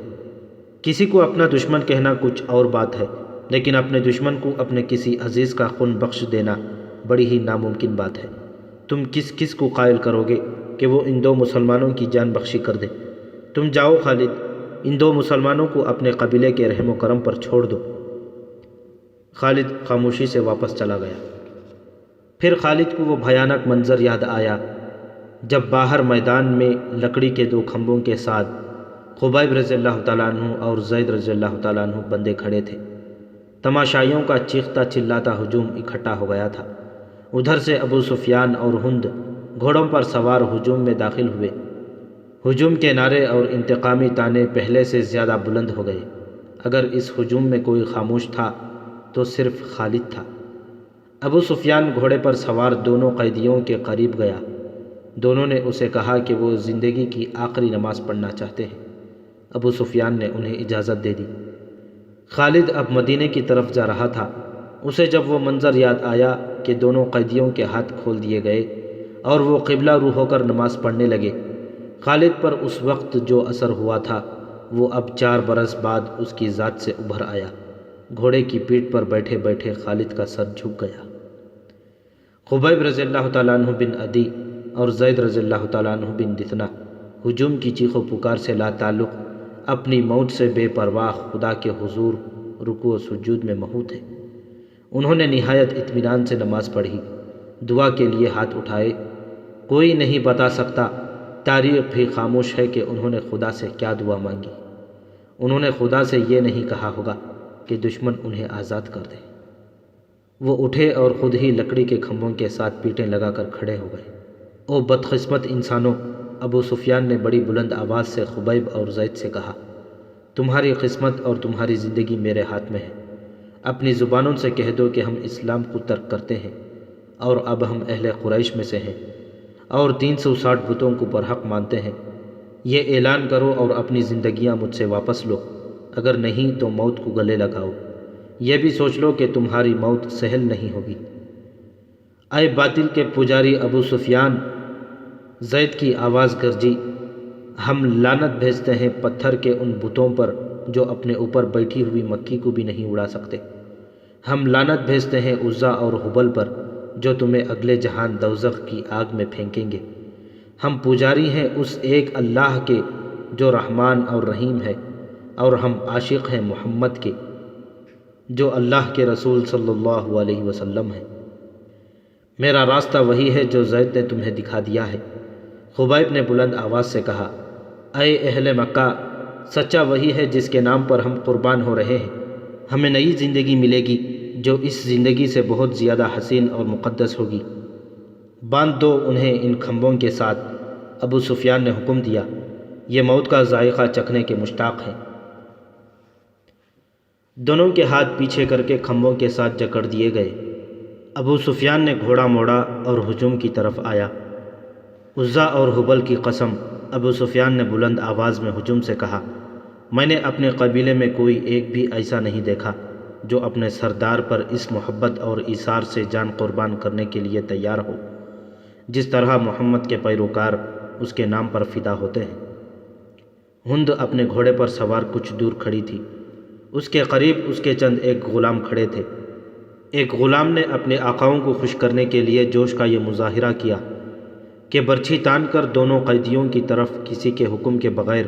کسی کو اپنا دشمن کہنا کچھ اور بات ہے، لیکن اپنے دشمن کو اپنے کسی عزیز کا خون بخش دینا بڑی ہی ناممکن بات ہے۔ تم کس کس کو قائل کرو گے کہ وہ ان 2 مسلمانوں کی جان بخشی کر دے؟ تم جاؤ خالد، ان 2 مسلمانوں کو اپنے قبیلے کے رحم و کرم پر چھوڑ دو۔ خالد خاموشی سے واپس چلا گیا۔ پھر خالد کو وہ بھیانک منظر یاد آیا جب باہر میدان میں لکڑی کے 2 کھمبوں کے ساتھ خبیب رضی اللہ تعالیٰ عنہ اور زید رضی اللہ تعالیٰ عنہ بندے کھڑے تھے۔ تماشائیوں کا چیختا چلاتا ہجوم اکٹھا ہو گیا تھا۔ ادھر سے ابو سفیان اور ہند گھوڑوں پر سوار ہجوم میں داخل ہوئے۔ ہجوم کے نعرے اور انتقامی طعنے پہلے سے زیادہ بلند ہو گئے۔ اگر اس ہجوم میں کوئی خاموش تھا تو صرف خالد تھا۔ ابو سفیان گھوڑے پر سوار دونوں قیدیوں کے قریب گیا۔ دونوں نے اسے کہا کہ وہ زندگی کی آخری نماز پڑھنا چاہتے ہیں۔ ابو سفیان نے انہیں اجازت دے دی۔ خالد اب مدینے کی طرف جا رہا تھا۔ اسے جب وہ منظر یاد آیا کہ دونوں قیدیوں کے ہاتھ کھول دیے گئے اور وہ قبلہ رو ہو کر نماز پڑھنے لگے، خالد پر اس وقت جو اثر ہوا تھا وہ اب 4 برس بعد اس کی ذات سے ابھر آیا۔ گھوڑے کی پیٹھ پر بیٹھے بیٹھے خالد کا سر جھک گیا۔ خبیب رضی اللہ تعالیٰ عنہ بن عدی اور زید رضی اللہ تعالیٰ عنہ بن دثنہ ہجوم کی چیخ و پکار سے لا تعلق اپنی موت سے بے پرواہ خدا کے حضور رکوع و سجود میں محو تھے۔ انہوں نے نہایت اطمینان سے نماز پڑھی، دعا کے لیے ہاتھ اٹھائے۔ کوئی نہیں بتا سکتا، تاریخ بھی خاموش ہے کہ انہوں نے خدا سے کیا دعا مانگی۔ انہوں نے خدا سے یہ نہیں کہا ہوگا کہ دشمن انہیں آزاد کر دے۔ وہ اٹھے اور خود ہی لکڑی کے کھمبوں کے ساتھ پیٹیں لگا کر کھڑے ہو گئے۔ او بدقسمت انسانوں، ابو سفیان نے بڑی بلند آواز سے خبیب اور زید سے کہا، تمہاری قسمت اور تمہاری زندگی میرے ہاتھ میں ہے۔ اپنی زبانوں سے کہہ دو کہ ہم اسلام کو ترک کرتے ہیں اور اب ہم اہل قریش میں سے ہیں اور 360 بتوں کو برحق مانتے ہیں۔ یہ اعلان کرو اور اپنی زندگیاں مجھ سے واپس لو، اگر نہیں تو موت کو گلے لگاؤ۔ یہ بھی سوچ لو کہ تمہاری موت سہل نہیں ہوگی۔ اے باطل کے پجاری ابو سفیان، زید کی آواز گرجی، ہم لعنت بھیجتے ہیں پتھر کے ان بتوں پر جو اپنے اوپر بیٹھی ہوئی مکھی کو بھی نہیں اڑا سکتے۔ ہم لعنت بھیجتے ہیں عزا اور ہبل پر جو تمہیں اگلے جہان دوزخ کی آگ میں پھینکیں گے۔ ہم پجاری ہیں اس ایک اللہ کے جو رحمان اور رحیم ہے، اور ہم عاشق ہیں محمد کے جو اللہ کے رسول صلی اللہ علیہ وسلم ہیں۔ میرا راستہ وہی ہے جو زید نے تمہیں دکھا دیا ہے۔ خبیب نے بلند آواز سے کہا، اے اہل مکہ، سچا وہی ہے جس کے نام پر ہم قربان ہو رہے ہیں۔ ہمیں نئی زندگی ملے گی جو اس زندگی سے بہت زیادہ حسین اور مقدس ہوگی۔ باندھ دو انہیں ان کھمبوں کے ساتھ۔ ابو سفیان نے حکم دیا، یہ موت کا ذائقہ چکھنے کے مشتاق ہیں۔ دونوں کے ہاتھ پیچھے کر کے کھمبوں کے ساتھ جکڑ دیے گئے۔ ابو سفیان نے گھوڑا موڑا اور ہجوم کی طرف آیا۔ عزا اور حبل کی قسم، ابو سفیان نے بلند آواز میں ہجوم سے کہا، میں نے اپنے قبیلے میں کوئی ایک بھی ایسا نہیں دیکھا جو اپنے سردار پر اس محبت اور ایثار سے جان قربان کرنے کے لیے تیار ہو جس طرح محمد کے پیروکار اس کے نام پر فدا ہوتے ہیں۔ ہند اپنے گھوڑے پر سوار کچھ دور کھڑی تھی۔ اس کے قریب اس کے چند ایک غلام کھڑے تھے۔ ایک غلام نے اپنے آقاؤں کو خوش کرنے کے لیے جوش کا یہ مظاہرہ کیا کہ برچھی تان کر دونوں قیدیوں کی طرف کسی کے حکم کے بغیر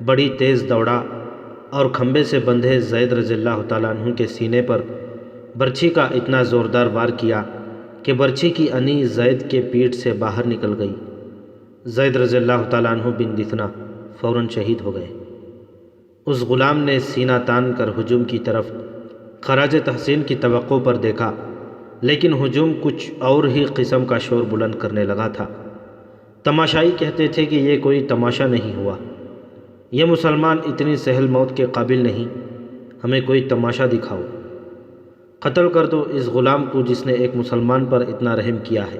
بڑی تیز دوڑا اور کھمبے سے بندھے زید رضی اللہ تعالیٰ عنہ کے سینے پر برچھی کا اتنا زوردار وار کیا کہ برچھی کی انی زید کے پیٹھ سے باہر نکل گئی۔ زید رضی اللہ تعالیٰ عنہ بن دثنہ فوراً شہید ہو گئے۔ اس غلام نے سینہ تان کر ہجوم کی طرف خراج تحسین کی توقع پر دیکھا، لیکن ہجوم کچھ اور ہی قسم کا شور بلند کرنے لگا تھا۔ تماشائی کہتے تھے کہ یہ کوئی تماشا نہیں ہوا، یہ مسلمان اتنی سہل موت کے قابل نہیں، ہمیں کوئی تماشا دکھاؤ۔ قتل کر دو اس غلام کو جس نے ایک مسلمان پر اتنا رحم کیا ہے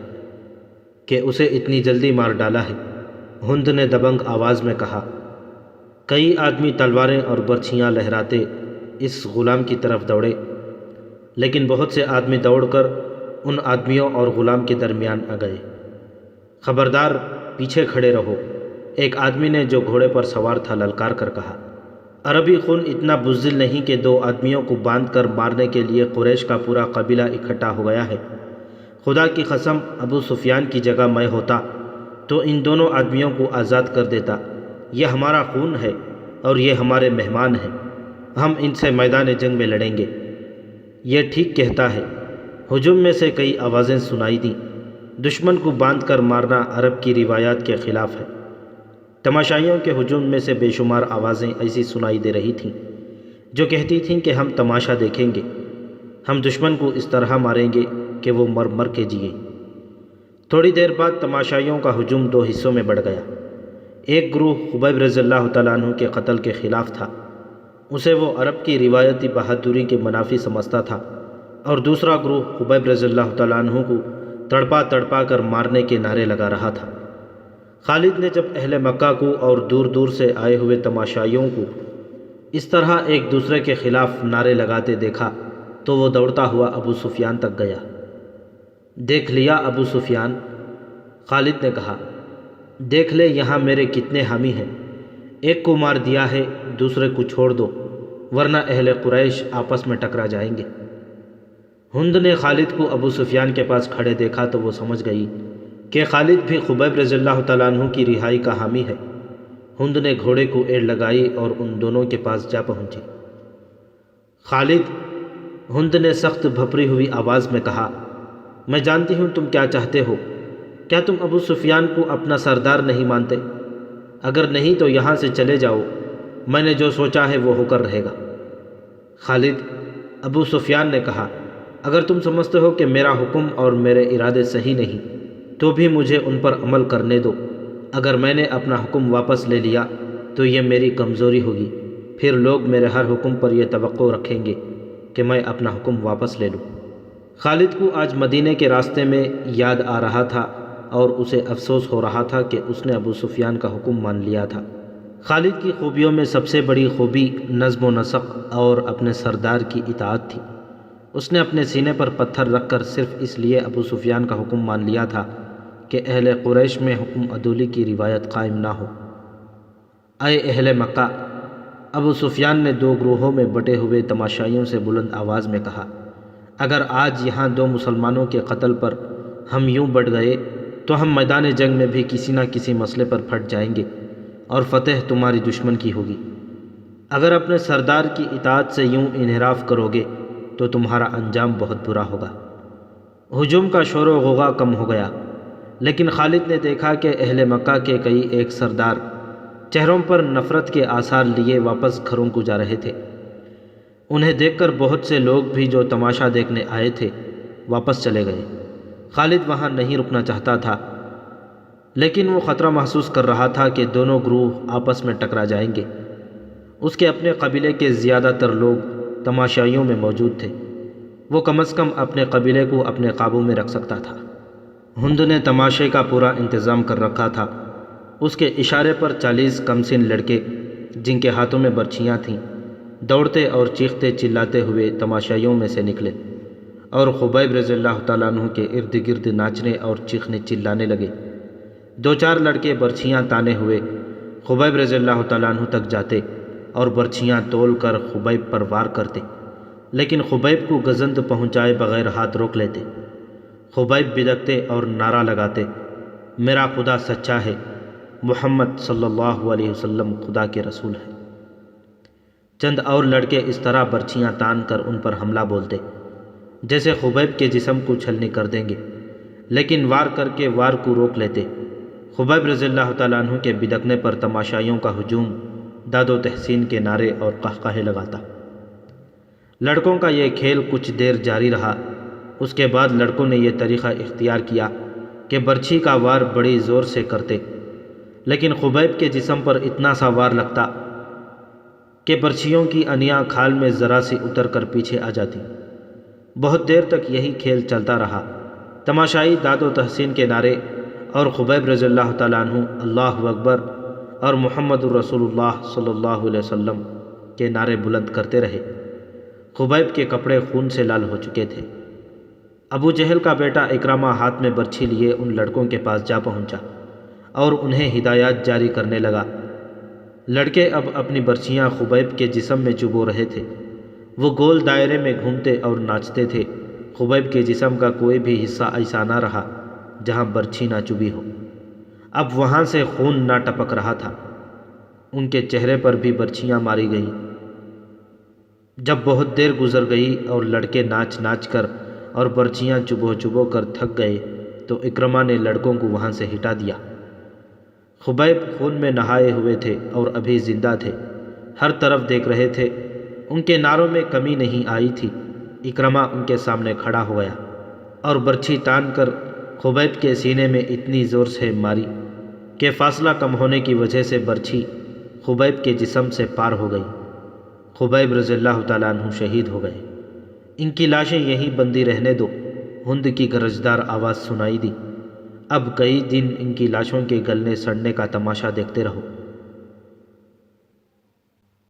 کہ اسے اتنی جلدی مار ڈالا ہے۔ ہند نے دبنگ آواز میں کہا۔ کئی آدمی تلواریں اور برچھیاں لہراتے اس غلام کی طرف دوڑے، لیکن بہت سے آدمی دوڑ کر ان آدمیوں اور غلام کے درمیان آ گئے۔ خبردار، پیچھے کھڑے رہو، ایک آدمی نے جو گھوڑے پر سوار تھا للکار کر کہا۔ عربی خون اتنا بزدل نہیں کہ دو آدمیوں کو باندھ کر مارنے کے لیے قریش کا پورا قبیلہ اکٹھا ہو گیا ہے۔ خدا کی قسم، ابو سفیان کی جگہ میں ہوتا تو ان دونوں آدمیوں کو آزاد کر دیتا۔ یہ ہمارا خون ہے اور یہ ہمارے مہمان ہیں، ہم ان سے میدان جنگ میں لڑیں گے۔ یہ ٹھیک کہتا ہے۔ ہجوم میں سے کئی آوازیں سنائی دیں۔ دشمن کو باندھ کر مارنا عرب کی روایات کے خلاف ہے۔ تماشائیوں کے ہجوم میں سے بے شمار آوازیں ایسی سنائی دے رہی تھیں جو کہتی تھیں کہ ہم تماشا دیکھیں گے، ہم دشمن کو اس طرح ماریں گے کہ وہ مر مر کے جیے۔ تھوڑی دیر بعد تماشائیوں کا ہجوم دو حصوں میں بڑھ گیا۔ ایک گروہ خبیب رضی اللہ تعالیٰ عنہ کے قتل کے خلاف تھا، اسے وہ عرب کی روایتی بہادری کے منافی سمجھتا تھا، اور دوسرا گروہ خبیب رضی اللہ تعالیٰ عنہ کو تڑپا تڑپا کر مارنے کے نعرے لگا رہا تھا۔ خالد نے جب اہل مکہ کو اور دور دور سے آئے ہوئے تماشائیوں کو اس طرح ایک دوسرے کے خلاف نعرے لگاتے دیکھا تو وہ دوڑتا ہوا ابو سفیان تک گیا۔ دیکھ لیا ابو سفیان، خالد نے کہا، دیکھ لے یہاں میرے کتنے حامی ہیں، ایک کو مار دیا ہے، دوسرے کو چھوڑ دو ورنہ اہل قریش آپس میں ٹکرا جائیں گے۔ ہند نے خالد کو ابو سفیان کے پاس کھڑے دیکھا تو وہ سمجھ گئی کہ خالد بھی خبیب رضی اللہ تعالیٰ عنہ کی رہائی کا حامی ہے۔ ہند نے گھوڑے کو ایڑ لگائی اور ان دونوں کے پاس جا پہنچی۔ خالد، ہند نے سخت بھپری ہوئی آواز میں کہا، میں جانتی ہوں تم کیا چاہتے ہو، کیا تم ابو سفیان کو اپنا سردار نہیں مانتے؟ اگر نہیں تو یہاں سے چلے جاؤ، میں نے جو سوچا ہے وہ ہو کر رہے گا۔ خالد، ابو سفیان نے کہا، اگر تم سمجھتے ہو کہ میرا حکم اور میرے ارادے صحیح نہیں تو بھی مجھے ان پر عمل کرنے دو۔ اگر میں نے اپنا حکم واپس لے لیا تو یہ میری کمزوری ہوگی، پھر لوگ میرے ہر حکم پر یہ توقع رکھیں گے کہ میں اپنا حکم واپس لے لوں۔ خالد کو آج مدینے کے راستے میں یاد آ رہا تھا اور اسے افسوس ہو رہا تھا کہ اس نے ابو سفیان کا حکم مان لیا تھا۔ خالد کی خوبیوں میں سب سے بڑی خوبی نظم و نسق اور اپنے سردار کی اطاعت تھی۔ اس نے اپنے سینے پر پتھر رکھ کر صرف اس لیے ابو سفیان کا حکم مان لیا تھا کہ اہل قریش میں حکم عدولی کی روایت قائم نہ ہو۔ اے اہل مکہ، ابو سفیان نے دو گروہوں میں بٹے ہوئے تماشائیوں سے بلند آواز میں کہا، اگر آج یہاں 2 مسلمانوں کے قتل پر ہم یوں بڑھ گئے تو ہم میدان جنگ میں بھی کسی نہ کسی مسئلے پر پھٹ جائیں گے اور فتح تمہاری دشمن کی ہوگی۔ اگر اپنے سردار کی اطاعت سے یوں انحراف کرو گے تو تمہارا انجام بہت برا ہوگا۔ ہجوم کا شور و غوغا کم ہو گیا، لیکن خالد نے دیکھا کہ اہل مکہ کے کئی ایک سردار چہروں پر نفرت کے آثار لیے واپس گھروں کو جا رہے تھے۔ انہیں دیکھ کر بہت سے لوگ بھی جو تماشا دیکھنے آئے تھے واپس چلے گئے۔ خالد وہاں نہیں رکنا چاہتا تھا، لیکن وہ خطرہ محسوس کر رہا تھا کہ دونوں گروہ آپس میں ٹکرا جائیں گے۔ اس کے اپنے قبیلے کے زیادہ تر لوگ تماشائیوں میں موجود تھے۔ وہ کم از کم اپنے قبیلے کو اپنے قابو میں رکھ سکتا تھا۔ ہند نے تماشے کا پورا انتظام کر رکھا تھا۔ اس کے اشارے پر 40 کمسن لڑکے جن کے ہاتھوں میں برچھیاں تھیں دوڑتے اور چیختے چلاتے ہوئے تماشائیوں میں سے نکلے اور خبیب رضی اللہ تعالیٰ عنہ کے ارد گرد ناچنے اور چیخنے چلانے لگے۔ 2-4 لڑکے برچھیاں تانے ہوئے خبیب رضی اللہ تعالیٰ عنہ تک جاتے اور برچھیاں تول کر خبیب پر وار کرتے، لیکن خبیب کو گزند پہنچائے بغیر ہاتھ روک لیتے۔ خبیب بدکتے اور نعرہ لگاتے، میرا خدا سچا ہے، محمد صلی اللہ علیہ وسلم خدا کے رسول ہے۔ چند اور لڑکے اس طرح برچھیاں تان کر ان پر حملہ بولتے جیسے خبیب کے جسم کو چھلنی کر دیں گے، لیکن وار کر کے وار کو روک لیتے۔ خبیب رضی اللہ تعالیٰ عنہ کے بدکنے پر تماشائیوں کا ہجوم داد و تحسین کے نعرے اور قہقہے لگاتا۔ لڑکوں کا یہ کھیل کچھ دیر جاری رہا۔ اس کے بعد لڑکوں نے یہ طریقہ اختیار کیا کہ برچھی کا وار بڑی زور سے کرتے، لیکن خبیب کے جسم پر اتنا سا وار لگتا کہ برچھیوں کی انیاں کھال میں ذرا سی اتر کر پیچھے آ جاتی۔ بہت دیر تک یہی کھیل چلتا رہا۔ تماشائی داد و تحسین کے نعرے اور خبیب رضی اللہ تعالیٰ عنہ اللہ اکبر اور محمد الرسول اللہ صلی اللہ علیہ وسلم کے نعرے بلند کرتے رہے۔ خبیب کے کپڑے خون سے لال ہو چکے تھے۔ ابو جہل کا بیٹا اکرامہ ہاتھ میں برچھی لیے ان لڑکوں کے پاس جا پہنچا اور انہیں ہدایات جاری کرنے لگا۔ لڑکے اب اپنی برچھیاں خبیب کے جسم میں چبو رہے تھے۔ وہ گول دائرے میں گھومتے اور ناچتے تھے۔ خبیب کے جسم کا کوئی بھی حصہ ایسا نہ رہا جہاں برچھی نہ چبھی ہو۔ اب وہاں سے خون نہ ٹپک رہا تھا۔ ان کے چہرے پر بھی برچھیاں ماری گئیں۔ جب بہت دیر گزر گئی اور لڑکے ناچ ناچ کر اور برچھیاں چبو چبو کر تھک گئے تو اکرمہ نے لڑکوں کو وہاں سے ہٹا دیا۔ خبیب خون میں نہائے ہوئے تھے اور ابھی زندہ تھے۔ ہر طرف دیکھ رہے تھے۔ ان کے نعروں میں کمی نہیں آئی تھی۔ اکرمہ ان کے سامنے کھڑا ہو گیا اور برچھی تان کر خبیب کے سینے میں اتنی زور سے ماری کہ فاصلہ کم ہونے کی وجہ سے برچھی خبیب کے جسم سے پار ہو گئی۔ خبیب رضی اللہ تعالیٰ عنہ شہید ہو گئے۔ ان کی لاشیں یہیں بندی رہنے دو، ہند کی گرجدار آواز سنائی دی۔ اب کئی دن ان کی لاشوں کے گلنے سڑنے کا تماشا دیکھتے رہو۔